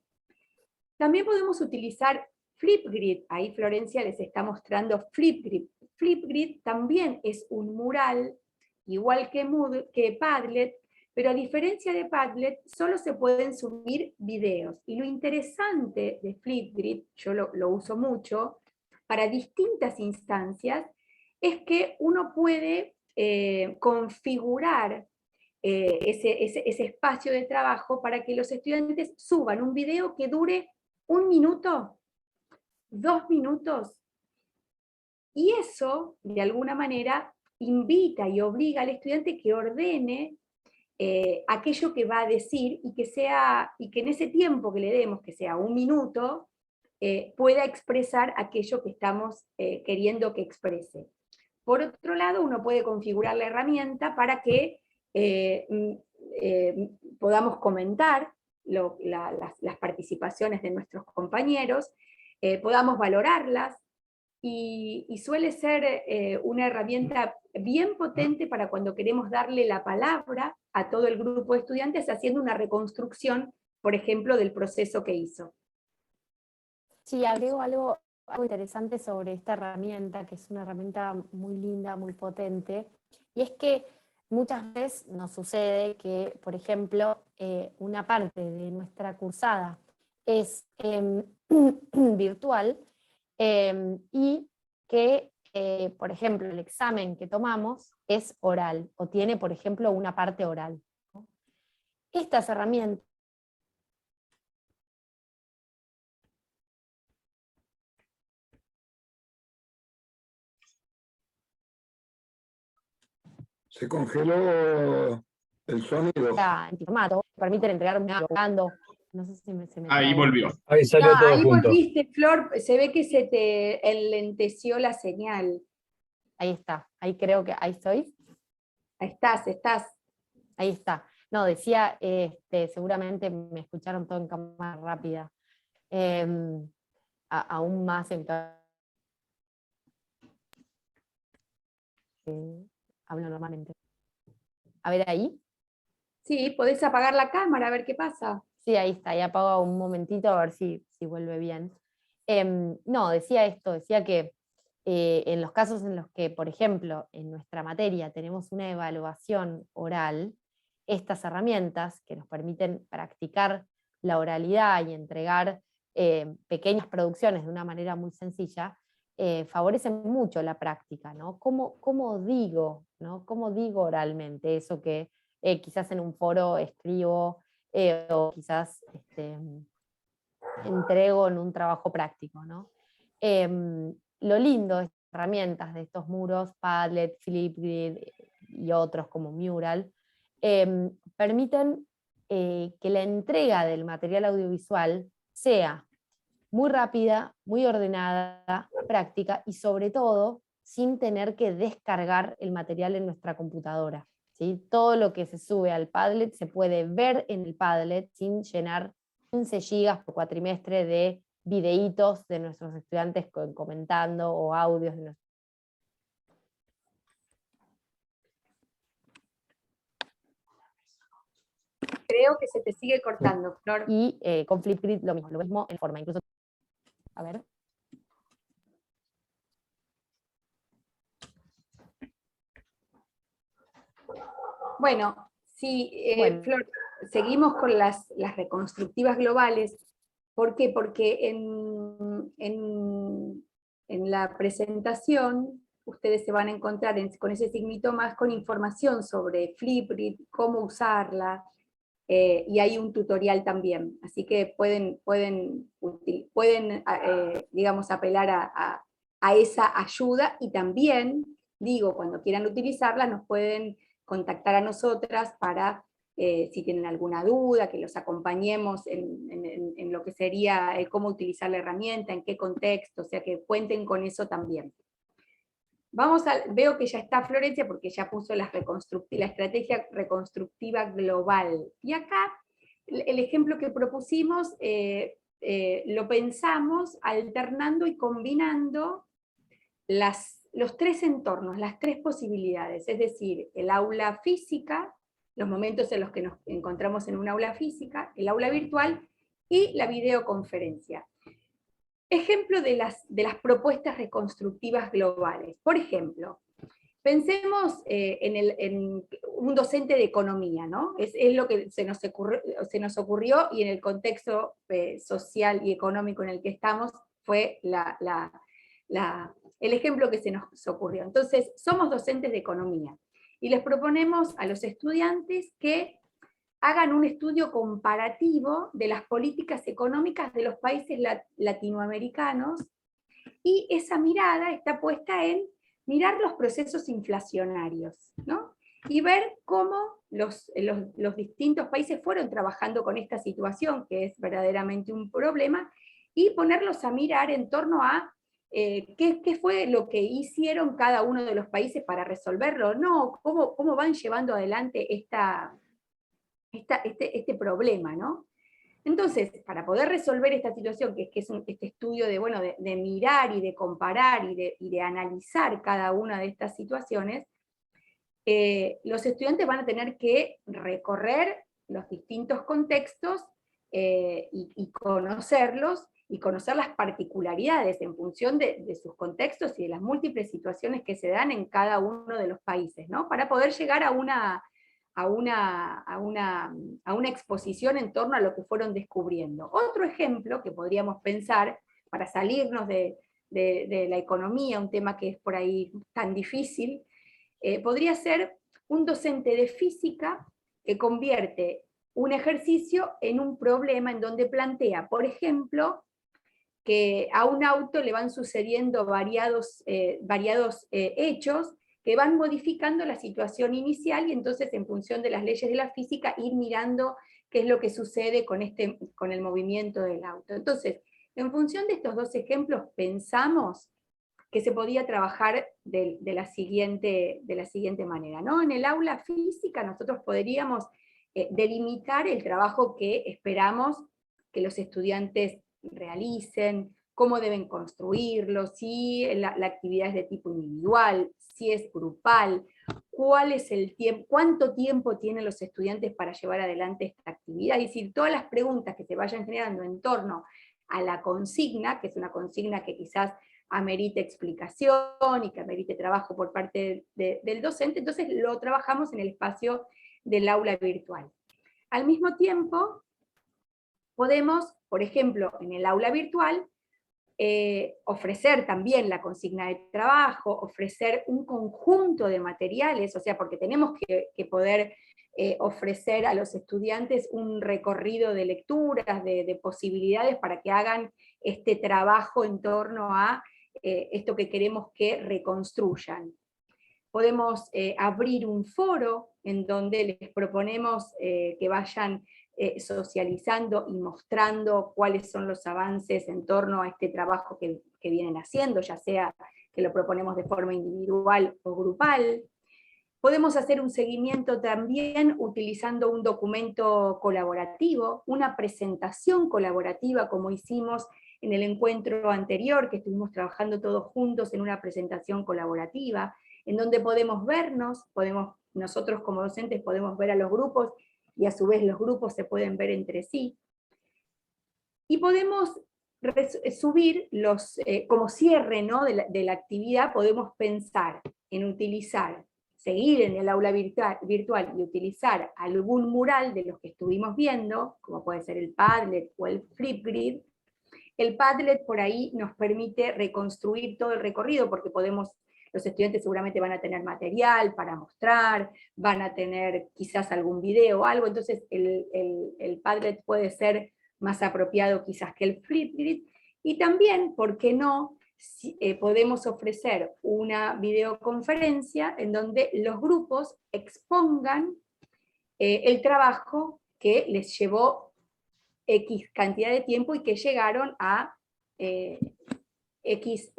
También podemos utilizar Flipgrid, ahí Florencia les está mostrando Flipgrid. Flipgrid también es un mural, igual que Padlet, pero a diferencia de Padlet, solo se pueden subir videos. Y lo interesante de Flipgrid, yo lo uso mucho, para distintas instancias, es que uno puede configurar ese espacio de trabajo para que los estudiantes suban un video que dure 1 minuto, 2 minutos, y eso, de alguna manera, invita y obliga al estudiante que ordene aquello que va a decir y que en ese tiempo que le demos, que sea 1 minuto, pueda expresar aquello que estamos queriendo que exprese. Por otro lado, uno puede configurar la herramienta para que podamos comentar las participaciones de nuestros compañeros, podamos valorarlas, y suele ser una herramienta bien potente para cuando queremos darle la palabra a todo el grupo de estudiantes haciendo una reconstrucción, por ejemplo, del proceso que hizo. Sí, agrego algo interesante sobre esta herramienta, que es una herramienta muy linda, muy potente, y es que muchas veces nos sucede que, por ejemplo, una parte de nuestra cursada es virtual, y que, por ejemplo, el examen que tomamos es oral, o tiene, por ejemplo, una parte oral, ¿no? Estas herramientas Se congeló el sonido. en formato permiten entregar un hablando. No sé si se me Ahí trabó. volvió. Ahí salió todo Ahí junto. volviste, Flor, se ve que se te enlenteció la señal. Ahí está, ahí creo que, ahí estoy. Ahí estás. Ahí está. No, decía, seguramente me escucharon todo en cámara rápida. Aún más en hablo normalmente. A ver ahí. Sí, podés apagar la cámara a ver qué pasa. Sí, ahí está, ahí apago un momentito a ver si vuelve bien. No, decía esto, decía que en los casos en los que, por ejemplo, en nuestra materia tenemos una evaluación oral, estas herramientas que nos permiten practicar la oralidad y entregar pequeñas producciones de una manera muy sencilla, favorecen mucho la práctica, ¿no? ¿Cómo digo, ¿no? ¿Cómo digo oralmente eso que quizás en un foro escribo o quizás entrego en un trabajo práctico, ¿no? Lo lindo de estas herramientas, de estos muros, Padlet, Flipgrid y otros como Mural, permiten que la entrega del material audiovisual sea muy rápida, muy ordenada, práctica y sobre todo sin tener que descargar el material en nuestra computadora, ¿sí? Todo lo que se sube al Padlet se puede ver en el Padlet sin llenar 15 gigas por cuatrimestre de videitos de nuestros estudiantes comentando o audios de nuestros. veo que se te sigue cortando, Flor. Y con Flipgrid lo mismo en forma, incluso, a ver. Bueno, sí, Bueno. Flor, seguimos con las reconstructivas globales. ¿Por qué? Porque en la presentación ustedes se van a encontrar con ese signito más con información sobre Flipgrid, cómo usarla, y hay un tutorial también. Así que pueden digamos, apelar a esa ayuda, y también, digo, cuando quieran utilizarla, nos pueden contactar a nosotras para, si tienen alguna duda, que los acompañemos en lo que sería cómo utilizar la herramienta, en qué contexto, o sea que cuenten con eso también. Veo que ya está Florencia porque ya puso la estrategia reconstructiva global. Y acá, el ejemplo que propusimos, lo pensamos alternando y combinando los tres entornos, las tres posibilidades, es decir, el aula física, los momentos en los que nos encontramos en un aula física, el aula virtual y la videoconferencia. Ejemplo de las propuestas reconstructivas globales. Por ejemplo, pensemos en un docente de economía, ¿no? Es lo que se nos ocurrió, y en el contexto social y económico en el que estamos fue el ejemplo que se nos ocurrió. Entonces, somos docentes de economía y les proponemos a los estudiantes que hagan un estudio comparativo de las políticas económicas de los países latinoamericanos, y esa mirada está puesta en mirar los procesos inflacionarios, ¿no? Y ver cómo los distintos países fueron trabajando con esta situación, que es verdaderamente un problema, y ponerlos a mirar en torno a qué fue lo que hicieron cada uno de los países para resolverlo, ¿no? Cómo van llevando adelante este problema, ¿no? Entonces, para poder resolver esta situación, que es este estudio de mirar y de comparar y de analizar cada una de estas situaciones, los estudiantes van a tener que recorrer los distintos contextos y conocerlos, y conocer las particularidades en función de sus contextos y de las múltiples situaciones que se dan en cada uno de los países, ¿no? Para poder llegar a una exposición en torno a lo que fueron descubriendo. Otro ejemplo que podríamos pensar, para salirnos de la economía, un tema que es por ahí tan difícil, podría ser un docente de física que convierte un ejercicio en un problema, en donde plantea, por ejemplo, que a un auto le van sucediendo variados hechos que van modificando la situación inicial, y entonces, en función de las leyes de la física, ir mirando qué es lo que sucede con el movimiento del auto. Entonces, en función de estos dos ejemplos, pensamos que se podía trabajar de la siguiente manera, ¿no? En el aula física nosotros podríamos delimitar el trabajo que esperamos que los estudiantes realicen, cómo deben construirlo, si la actividad es de tipo individual, si es grupal, cuál es el tiempo, cuánto tiempo tienen los estudiantes para llevar adelante esta actividad. Es decir, todas las preguntas que se vayan generando en torno a la consigna, que es una consigna que quizás amerite explicación y que amerite trabajo por parte del docente, entonces lo trabajamos en el espacio del aula virtual. Al mismo tiempo, podemos, por ejemplo, en el aula virtual, ofrecer también la consigna de trabajo, ofrecer un conjunto de materiales, o sea, porque tenemos que poder ofrecer a los estudiantes un recorrido de lecturas, de posibilidades para que hagan este trabajo en torno a esto que queremos que reconstruyan. Podemos abrir un foro en donde les proponemos que vayan socializando y mostrando cuáles son los avances en torno a este trabajo que vienen haciendo, ya sea que lo proponemos de forma individual o grupal. Podemos hacer un seguimiento también utilizando un documento colaborativo, una presentación colaborativa, como hicimos en el encuentro anterior, que estuvimos trabajando todos juntos en una presentación colaborativa, en donde podemos vernos, nosotros como docentes podemos ver a los grupos y a su vez los grupos se pueden ver entre sí. Y podemos subir como cierre, ¿no?, de la actividad, podemos pensar en seguir en el aula virtual y utilizar algún mural de los que estuvimos viendo, como puede ser el Padlet o el Flipgrid. El Padlet por ahí nos permite reconstruir todo el recorrido, porque los estudiantes seguramente van a tener material para mostrar, van a tener quizás algún video o algo, entonces el Padlet puede ser más apropiado quizás que el Flipgrid, y también, ¿por qué no?, podemos ofrecer una videoconferencia en donde los grupos expongan el trabajo que les llevó X cantidad de tiempo y que llegaron a X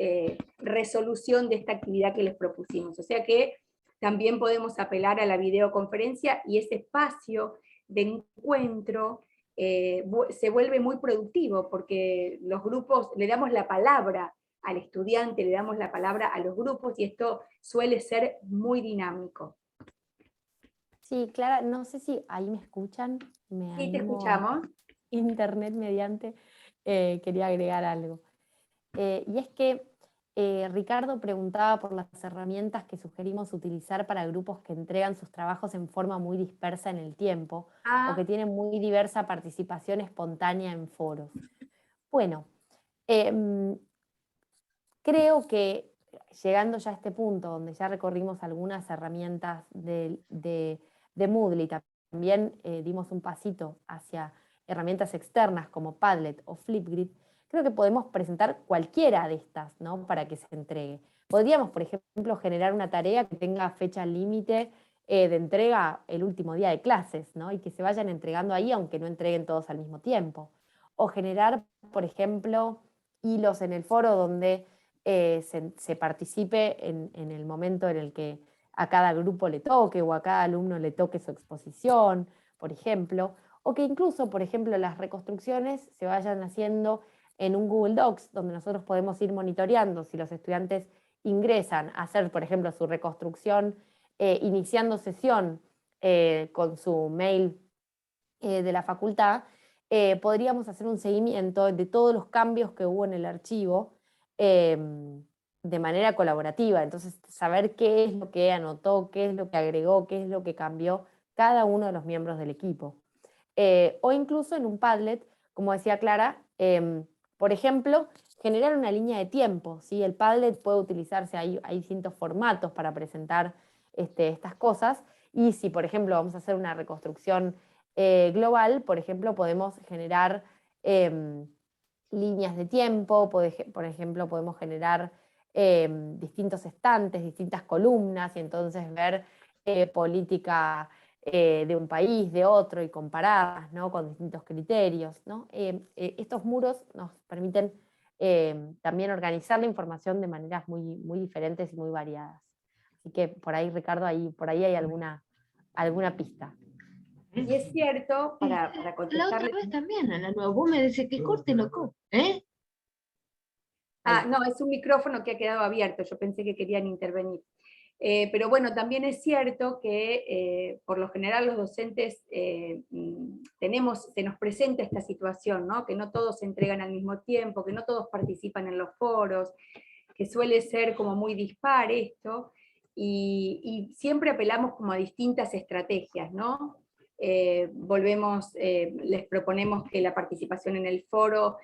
resolución de esta actividad que les propusimos. O sea que también podemos apelar a la videoconferencia, y ese espacio de encuentro se vuelve muy productivo, porque los grupos, le damos la palabra al estudiante, le damos la palabra a los grupos, y esto suele ser muy dinámico. Sí, Clara, no sé si ahí me escuchan. Sí, te escuchamos. Internet mediante, quería agregar algo. Y es que Ricardo preguntaba por las herramientas que sugerimos utilizar para grupos que entregan sus trabajos en forma muy dispersa en el tiempo, o que tienen muy diversa participación espontánea en foros. Bueno, creo que llegando ya a este punto, donde ya recorrimos algunas herramientas de Moodle, y también dimos un pasito hacia herramientas externas como Padlet o Flipgrid, creo que podemos presentar cualquiera de estas, ¿no?, para que se entregue. Podríamos, por ejemplo, generar una tarea que tenga fecha límite de entrega el último día de clases, ¿no?, y que se vayan entregando ahí, aunque no entreguen todos al mismo tiempo. O generar, por ejemplo, hilos en el foro donde se participe en el momento en el que a cada grupo le toque, o a cada alumno le toque su exposición, por ejemplo, o que incluso, por ejemplo, las reconstrucciones se vayan haciendo en un Google Docs, donde nosotros podemos ir monitoreando si los estudiantes ingresan a hacer, por ejemplo, su reconstrucción iniciando sesión con su mail de la facultad. Podríamos hacer un seguimiento de todos los cambios que hubo en el archivo de manera colaborativa. Entonces, saber qué es lo que anotó, qué es lo que agregó, qué es lo que cambió cada uno de los miembros del equipo. O incluso en un Padlet, como decía Clara, por ejemplo, generar una línea de tiempo, ¿sí? El Padlet puede utilizarse, hay distintos formatos para presentar estas cosas, y si, por ejemplo, vamos a hacer una reconstrucción global, por ejemplo, podemos generar líneas de tiempo, por ejemplo, podemos generar distintos estantes, distintas columnas, y entonces ver política de un país, de otro, y compararlas, ¿no?, con distintos criterios, ¿no? Estos muros nos permiten también organizar la información de maneras muy, muy diferentes y muy variadas. Así que por ahí, Ricardo, por ahí hay alguna pista. Y es cierto, para La contestarle... otra vez también, a la nueva, vos me decís que corte, lo corte, ¿eh? No, es un micrófono que ha quedado abierto, yo pensé que querían intervenir. Pero bueno, también es cierto que por lo general los docentes se nos presenta esta situación, ¿no?, que no todos se entregan al mismo tiempo, que no todos participan en los foros, que suele ser como muy dispar esto, y siempre apelamos como a distintas estrategias, ¿no? Les proponemos que la participación en el foro,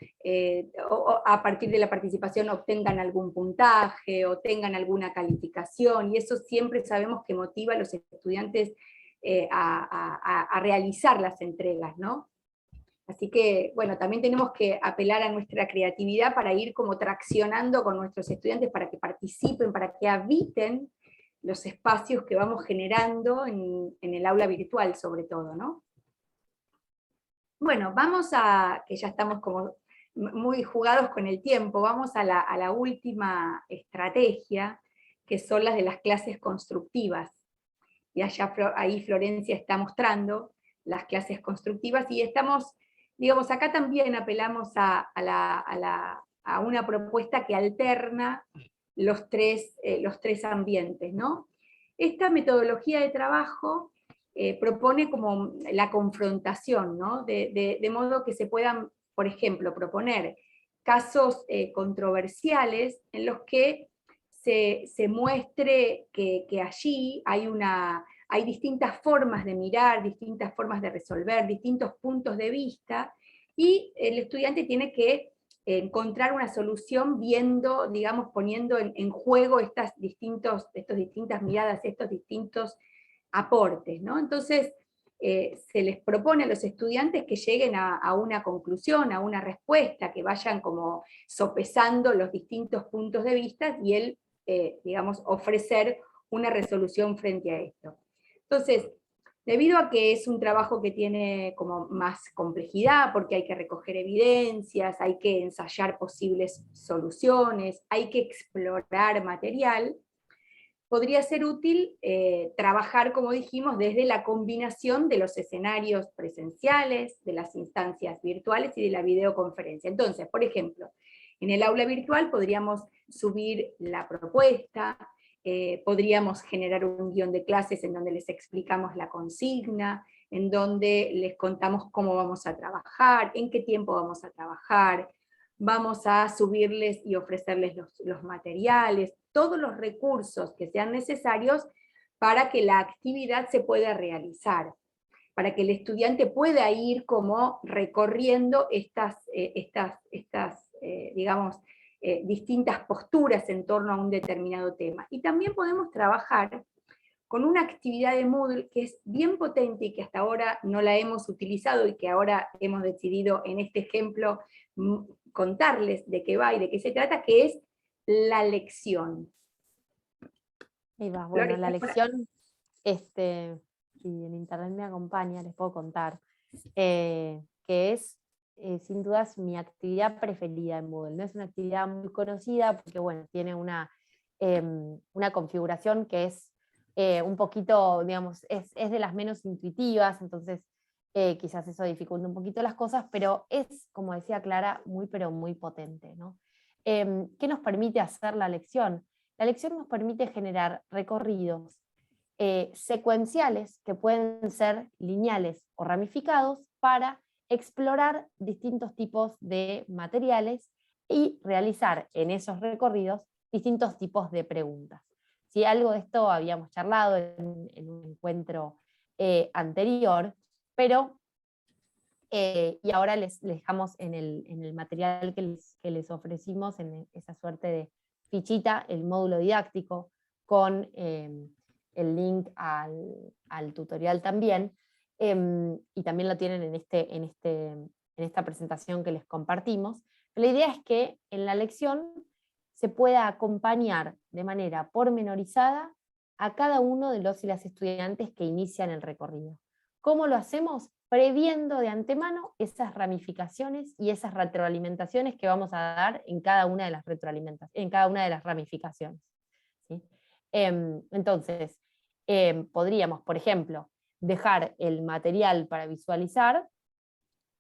o a partir de la participación obtengan algún puntaje, o tengan alguna calificación, y eso siempre sabemos que motiva a los estudiantes a realizar las entregas, ¿no? Así que, bueno, también tenemos que apelar a nuestra creatividad para ir como traccionando con nuestros estudiantes para que participen, para que habiten los espacios que vamos generando en el aula virtual, sobre todo, ¿no? Bueno, que ya estamos como muy jugados con el tiempo, vamos a la última estrategia, que son las de las clases constructivas. Y ahí Florencia está mostrando las clases constructivas, y estamos, digamos, acá también apelamos a una propuesta que alterna los tres ambientes, ¿no? Esta metodología de trabajo propone como la confrontación, ¿no? De modo que se puedan, por ejemplo, proponer casos controversiales en los que se muestre que allí hay distintas formas de mirar, distintas formas de resolver, distintos puntos de vista, y el estudiante tiene que encontrar una solución viendo, digamos, poniendo en juego estas distintas miradas, estos distintos aportes, ¿no? Entonces, se les propone a los estudiantes que lleguen a una conclusión, a una respuesta, que vayan como sopesando los distintos puntos de vista y él, digamos, ofrecer una resolución frente a esto. Entonces, debido a que es un trabajo que tiene como más complejidad, porque hay que recoger evidencias, hay que ensayar posibles soluciones, hay que explorar material, podría ser útil trabajar, como dijimos, desde la combinación de los escenarios presenciales, de las instancias virtuales y de la videoconferencia. Entonces, por ejemplo, en el aula virtual podríamos subir la propuesta, podríamos generar un guión de clases en donde les explicamos la consigna, en donde les contamos cómo vamos a trabajar, en qué tiempo vamos a trabajar, vamos a subirles y ofrecerles los materiales, todos los recursos que sean necesarios para que la actividad se pueda realizar, para que el estudiante pueda ir como recorriendo digamos, distintas posturas en torno a un determinado tema. Y también podemos trabajar con una actividad de Moodle que es bien potente y que hasta ahora no la hemos utilizado y que ahora hemos decidido en este ejemplo contarles de qué va y de qué se trata, que es la lección. Ahí va, bueno, la lección, si en internet me acompaña, les puedo contar, que es, sin dudas, mi actividad preferida en Moodle. No es una actividad muy conocida porque, bueno, tiene una configuración que es un poquito, digamos, es de las menos intuitivas, entonces quizás eso dificulta un poquito las cosas, pero es, como decía Clara, muy pero muy potente, ¿no? ¿Qué nos permite hacer la lección? La lección nos permite generar recorridos secuenciales que pueden ser lineales o ramificados para explorar distintos tipos de materiales y realizar en esos recorridos distintos tipos de preguntas. Si algo de esto habíamos charlado en un encuentro anterior, pero y ahora les dejamos en el material que les ofrecimos, en esa suerte de fichita, el módulo didáctico, con el link al tutorial también, y también lo tienen en esta presentación que les compartimos. La idea es que en la lección se pueda acompañar de manera pormenorizada a cada uno de los y las estudiantes que inician el recorrido. ¿Cómo lo hacemos? Previendo de antemano esas ramificaciones y esas retroalimentaciones que vamos a dar en cada una de las ramificaciones, ¿sí? Entonces, podríamos, por ejemplo, dejar el material para visualizar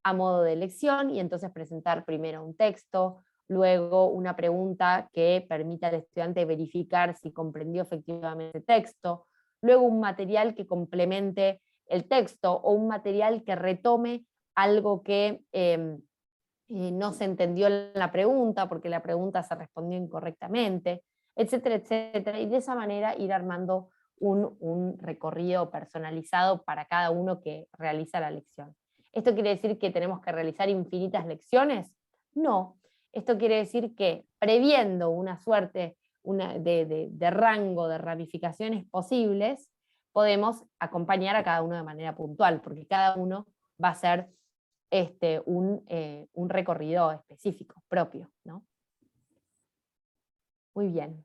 a modo de lección y entonces presentar primero un texto, luego una pregunta que permita al estudiante verificar si comprendió efectivamente el texto, luego un material que complemente el texto o un material que retome algo que no se entendió en la pregunta porque la pregunta se respondió incorrectamente, etcétera, etcétera, y de esa manera ir armando un recorrido personalizado para cada uno que realiza la lección. ¿Esto quiere decir que tenemos que realizar infinitas lecciones? No, esto quiere decir que previendo una suerte de rango de ramificaciones posibles, podemos acompañar a cada uno de manera puntual, porque cada uno va a ser un recorrido específico, propio, ¿no? Muy bien.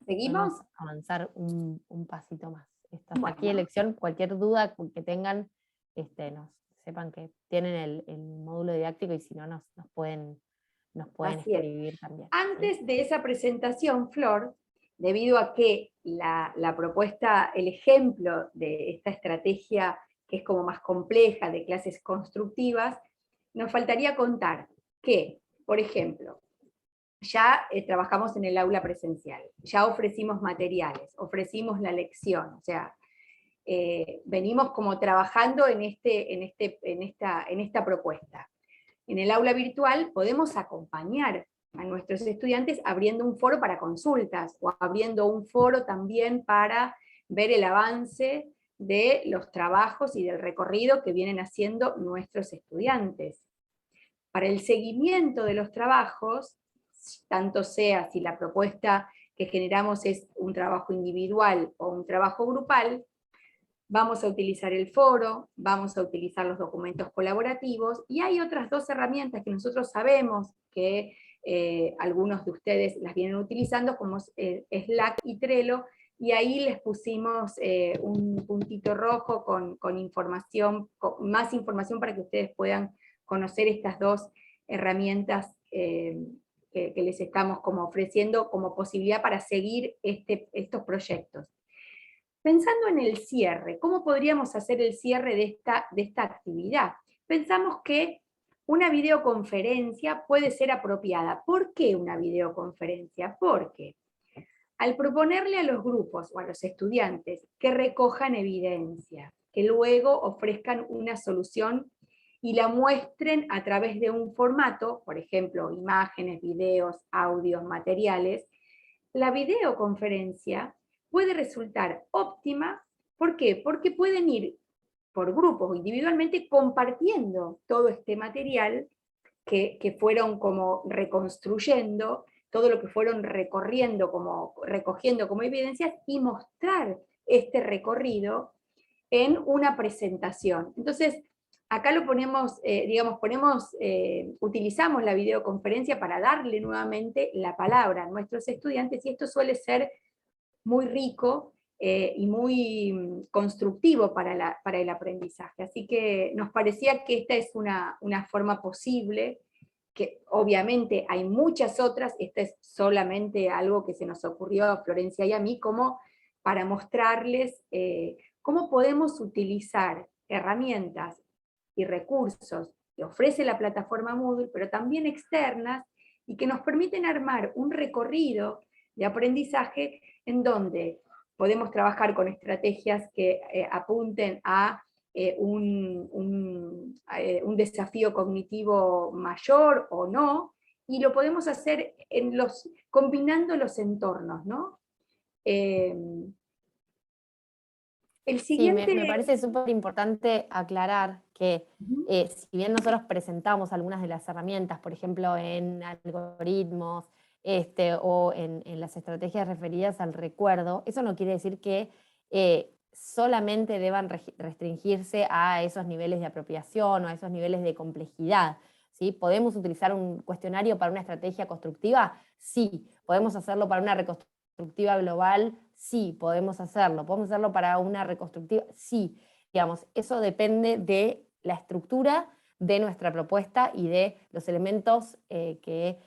¿Seguimos? Vamos a avanzar un pasito más. Esto Bueno. aquí elección, cualquier duda que tengan, sepan que tienen el módulo didáctico y si no nos pueden escribir también. Antes de esa presentación, Flor, debido a que la propuesta, el ejemplo de esta estrategia que es como más compleja de clases constructivas, nos faltaría contar que, por ejemplo, ya trabajamos en el aula presencial, ya ofrecimos materiales, ofrecimos la lección, o sea, venimos como trabajando en esta propuesta. En el aula virtual podemos acompañar a nuestros estudiantes abriendo un foro para consultas, o abriendo un foro también para ver el avance de los trabajos y del recorrido que vienen haciendo nuestros estudiantes. Para el seguimiento de los trabajos, tanto sea si la propuesta que generamos es un trabajo individual o un trabajo grupal, vamos a utilizar el foro, vamos a utilizar los documentos colaborativos, y hay otras dos herramientas que nosotros sabemos que algunos de ustedes las vienen utilizando, como Slack y Trello, y ahí les pusimos un puntito rojo con información, con más información para que ustedes puedan conocer estas dos herramientas que les estamos como ofreciendo como posibilidad para seguir estos proyectos. Pensando en el cierre, ¿cómo podríamos hacer el cierre de esta actividad? Pensamos que una videoconferencia puede ser apropiada. ¿Por qué una videoconferencia? Porque al proponerle a los grupos o a los estudiantes que recojan evidencia, que luego ofrezcan una solución y la muestren a través de un formato, por ejemplo, imágenes, videos, audios, materiales, la videoconferencia puede resultar óptima. ¿Por qué? Porque pueden ir por grupos o individualmente compartiendo todo este material que fueron como reconstruyendo, todo lo que fueron recogiendo como evidencias, y mostrar este recorrido en una presentación. Entonces, acá lo ponemos, utilizamos la videoconferencia para darle nuevamente la palabra a nuestros estudiantes, y esto suele ser muy rico y muy constructivo para el aprendizaje. Así que nos parecía que esta es una forma posible, que obviamente hay muchas otras, esta es solamente algo que se nos ocurrió a Florencia y a mí, como para mostrarles cómo podemos utilizar herramientas y recursos que ofrece la plataforma Moodle, pero también externas, y que nos permiten armar un recorrido de aprendizaje en donde podemos trabajar con estrategias que apunten a un desafío cognitivo mayor o no, y lo podemos hacer combinando los entornos, ¿no? El siguiente... Sí, me parece súper importante aclarar que si bien nosotros presentamos algunas de las herramientas, por ejemplo en algoritmos, o en las estrategias referidas al recuerdo, eso no quiere decir que solamente deban restringirse a esos niveles de apropiación o a esos niveles de complejidad, ¿sí? ¿Podemos utilizar un cuestionario para una estrategia constructiva? Sí. ¿Podemos hacerlo para una reconstructiva global? Sí, podemos hacerlo. ¿Podemos hacerlo para una reconstructiva? Sí. Digamos, eso depende de la estructura de nuestra propuesta y de los elementos que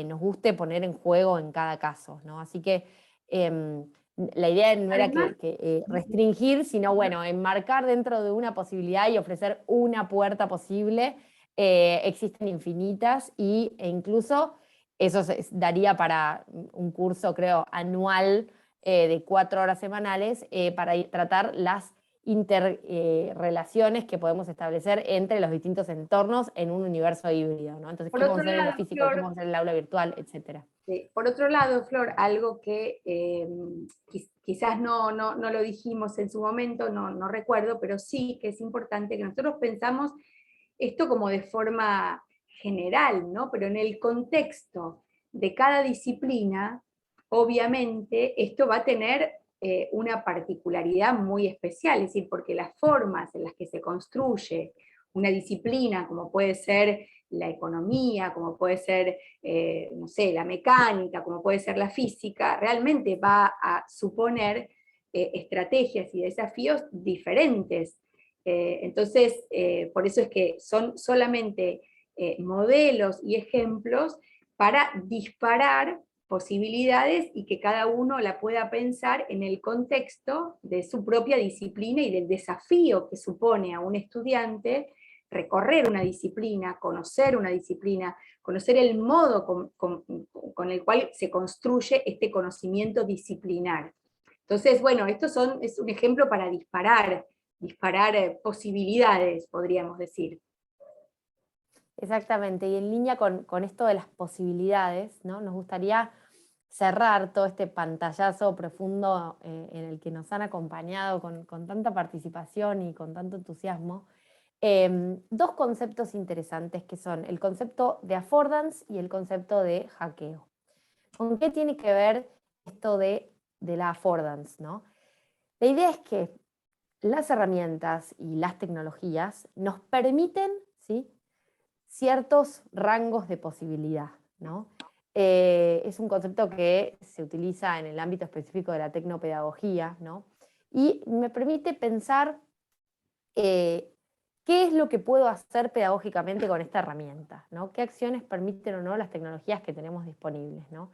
nos guste poner en juego en cada caso, ¿no? Así que la idea no era que restringir, sino bueno, enmarcar dentro de una posibilidad y ofrecer una puerta posible. Existen infinitas e incluso eso daría para un curso, creo, anual de 4 horas semanales para tratar las interrelaciones que podemos establecer entre los distintos entornos en un universo híbrido, ¿no? Entonces, ¿qué podemos hacer en lo físico, qué podemos hacer en el aula virtual, etcétera? Sí. Por otro lado, Flor, algo que quizás no lo dijimos en su momento, no recuerdo, pero sí que es importante que nosotros pensamos esto como de forma general, ¿no? Pero en el contexto de cada disciplina, obviamente, esto va a tener una particularidad muy especial, es decir, porque las formas en las que se construye una disciplina, como puede ser la economía, como puede ser, no sé, la mecánica, como puede ser la física, realmente va a suponer estrategias y desafíos diferentes. Entonces, por eso es que son solamente modelos y ejemplos para disparar posibilidades y que cada uno la pueda pensar en el contexto de su propia disciplina y del desafío que supone a un estudiante recorrer una disciplina, conocer el modo con el cual se construye este conocimiento disciplinar. Entonces, bueno, es un ejemplo para disparar posibilidades, podríamos decir. Exactamente, y en línea con esto de las posibilidades, ¿no? Nos gustaría cerrar todo este pantallazo profundo en el que nos han acompañado con tanta participación y con tanto entusiasmo. Dos conceptos interesantes que son el concepto de affordance y el concepto de hackeo. ¿Con qué tiene que ver esto de la affordance, ¿no? La idea es que las herramientas y las tecnologías nos permiten, ¿sí?, ciertos rangos de posibilidad, ¿no? Es un concepto que se utiliza en el ámbito específico de la tecnopedagogía, ¿no? Y me permite pensar qué es lo que puedo hacer pedagógicamente con esta herramienta, ¿no? ¿Qué acciones permiten o no las tecnologías que tenemos disponibles, ¿no?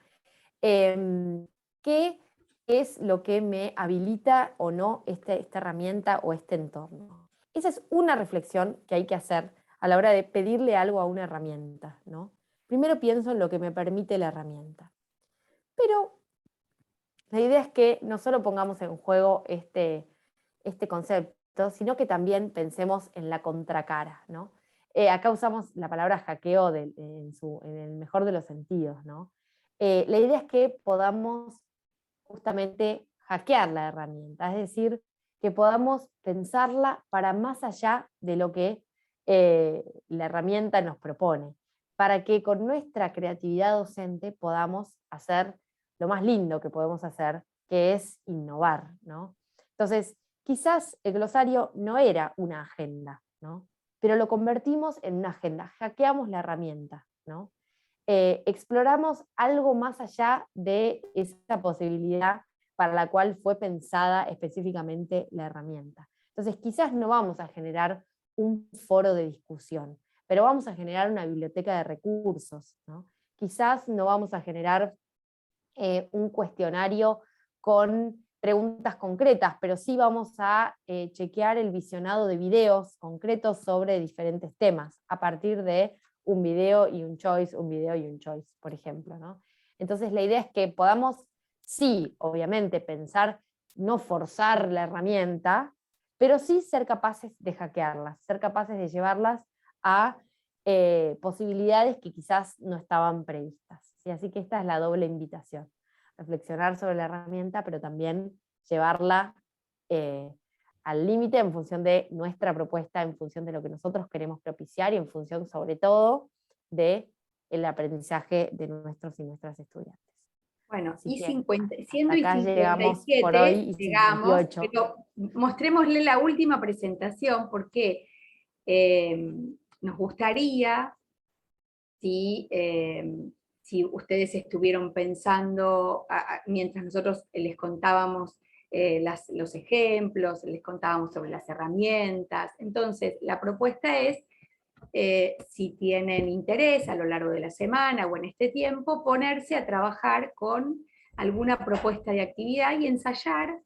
¿Qué es lo que me habilita o no esta herramienta o este entorno? Esa es una reflexión que hay que hacer a la hora de pedirle algo a una herramienta, ¿no? Primero pienso en lo que me permite la herramienta. Pero la idea es que no solo pongamos en juego este concepto, sino que también pensemos en la contracara, ¿no? Acá usamos la palabra hackeo en el mejor de los sentidos, ¿no? La idea es que podamos justamente hackear la herramienta, es decir, que podamos pensarla para más allá de lo que la herramienta nos propone, para que con nuestra creatividad docente podamos hacer lo más lindo que podemos hacer, que es innovar, ¿no? Entonces, quizás el glosario no era una agenda, ¿no? Pero lo convertimos en una agenda, hackeamos la herramienta, ¿no? Exploramos algo más allá de esa posibilidad para la cual fue pensada específicamente la herramienta. Entonces, quizás no vamos a generar un foro de discusión, pero vamos a generar una biblioteca de recursos, ¿no? Quizás no vamos a generar un cuestionario con preguntas concretas, pero sí vamos a chequear el visionado de videos concretos sobre diferentes temas, a partir de un video y un choice, un video y un choice, por ejemplo, ¿no? Entonces la idea es que podamos, sí, obviamente, pensar, no forzar la herramienta, pero sí ser capaces de hackearlas, ser capaces de llevarlas a posibilidades que quizás no estaban previstas, ¿sí? Así que esta es la doble invitación, reflexionar sobre la herramienta, pero también llevarla al límite en función de nuestra propuesta, en función de lo que nosotros queremos propiciar y en función sobre todo del aprendizaje de nuestros y nuestras estudiantes. Bueno, Así y que 50, siendo y hasta acá llegamos 57, por hoy y llegamos, 58. pero mostrémosle la última presentación porque nos gustaría, si ustedes estuvieron pensando, mientras nosotros les contábamos los ejemplos, les contábamos sobre las herramientas, entonces la propuesta es, si tienen interés a lo largo de la semana o en este tiempo, ponerse a trabajar con alguna propuesta de actividad y ensayar,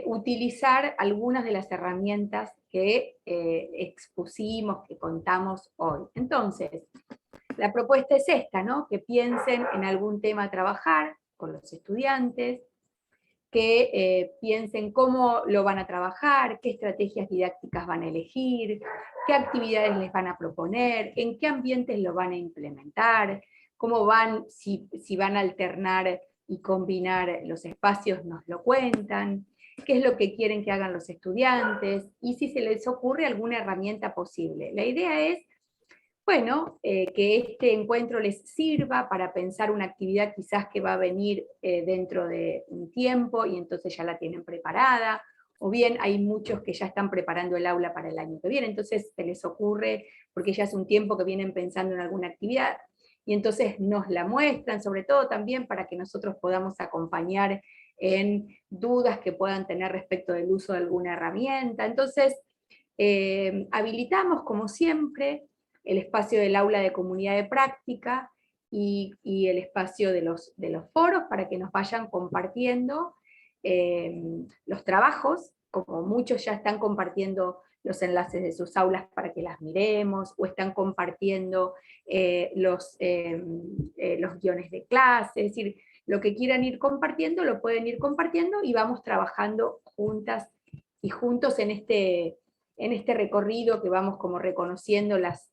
utilizar algunas de las herramientas que expusimos, que contamos hoy. Entonces, la propuesta es esta, ¿no? Que piensen en algún tema a trabajar con los estudiantes, que piensen cómo lo van a trabajar, qué estrategias didácticas van a elegir, qué actividades les van a proponer, en qué ambientes lo van a implementar, cómo van, si van a alternar y combinar los espacios, nos lo cuentan, qué es lo que quieren que hagan los estudiantes, y si se les ocurre alguna herramienta posible. La idea es, bueno, que este encuentro les sirva para pensar una actividad quizás que va a venir dentro de un tiempo y entonces ya la tienen preparada, o bien hay muchos que ya están preparando el aula para el año que viene, entonces se les ocurre, porque ya hace un tiempo que vienen pensando en alguna actividad, y entonces nos la muestran, sobre todo también para que nosotros podamos acompañar en dudas que puedan tener respecto del uso de alguna herramienta. Entonces, habilitamos, como siempre, el espacio del aula de comunidad de práctica y el espacio de los foros para que nos vayan compartiendo los trabajos, como muchos ya están compartiendo los enlaces de sus aulas para que las miremos, o están compartiendo los guiones de clase, es decir, lo que quieran ir compartiendo, lo pueden ir compartiendo y vamos trabajando juntas y juntos en este recorrido que vamos como reconociendo las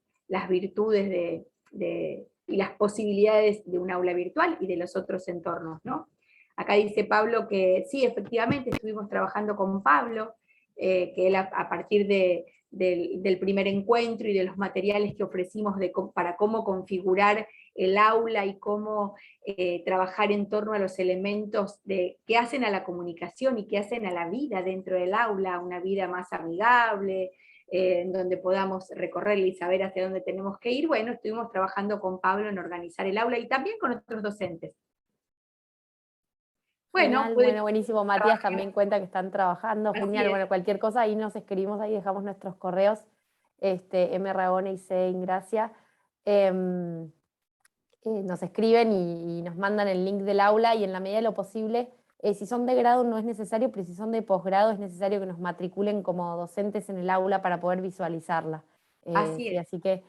virtudes y las posibilidades de un aula virtual y de los otros entornos, ¿no? Acá dice Pablo que sí, efectivamente estuvimos trabajando con Pablo, que él a partir del primer encuentro y de los materiales que ofrecimos para cómo configurar el aula y cómo trabajar en torno a los elementos que hacen a la comunicación y que hacen a la vida dentro del aula, una vida más amigable, en donde podamos recorrerla y saber hacia dónde tenemos que ir. Bueno, estuvimos trabajando con Pablo en organizar el aula y también con otros docentes. Bueno, Genial, bueno, buenísimo. Matías también cuenta que están trabajando. Así Genial, es. bueno, cualquier cosa ahí nos escribimos, ahí dejamos nuestros correos, M. Ragone y C. Ingracia. Nos escriben y nos mandan el link del aula, y en la medida de lo posible, si son de grado no es necesario, pero si son de posgrado es necesario que nos matriculen como docentes en el aula para poder visualizarla. Así Sí, es. así que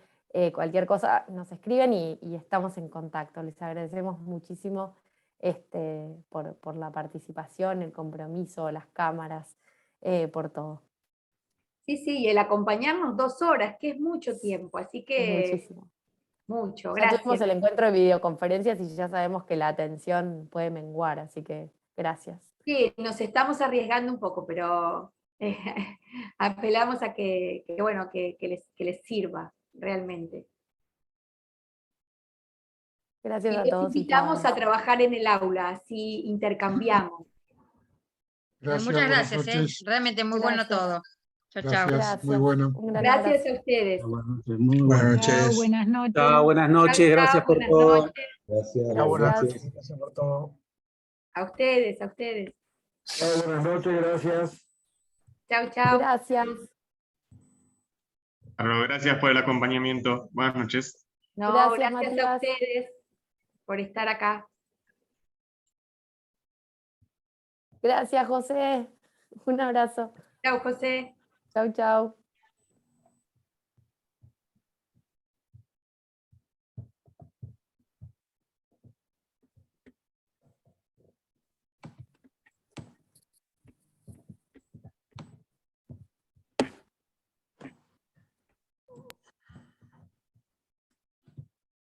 cualquier cosa nos escriben y estamos en contacto. Les agradecemos muchísimo por la participación, el compromiso, las cámaras, por todo. Sí, sí, y el acompañarnos 2 horas, que es mucho tiempo, así Es que muchísimo. mucho, Ya tuvimos gracias. el encuentro de videoconferencias y ya sabemos que la atención puede menguar, así que gracias. Sí, nos estamos arriesgando un poco, pero apelamos a bueno, que les sirva realmente. Gracias Y a les todos y invitamos todas. a trabajar en el aula, así intercambiamos. Gracias, Muchas buenas gracias, noches. realmente muy bueno Gracias. todo. Chao, chao. Gracias, muy Gracias. bueno. Un gran Gracias abrazo. a ustedes. Buenas noches, muy Buenas bueno. Chao, noches. buenas noches. Chao, buenas Chao, noches, gracias chao, por buenas todo. noches. Gracias, Chao, buenas Gracias. noches. Gracias por todo. A ustedes, a ustedes. Chao, buenas noches, gracias. Chao, chao. Gracias. Bueno, gracias por el acompañamiento. Buenas noches. No, Gracias, gracias a Matías. ustedes por estar acá. Gracias, José. Un abrazo. Chao, José. Chau, chau.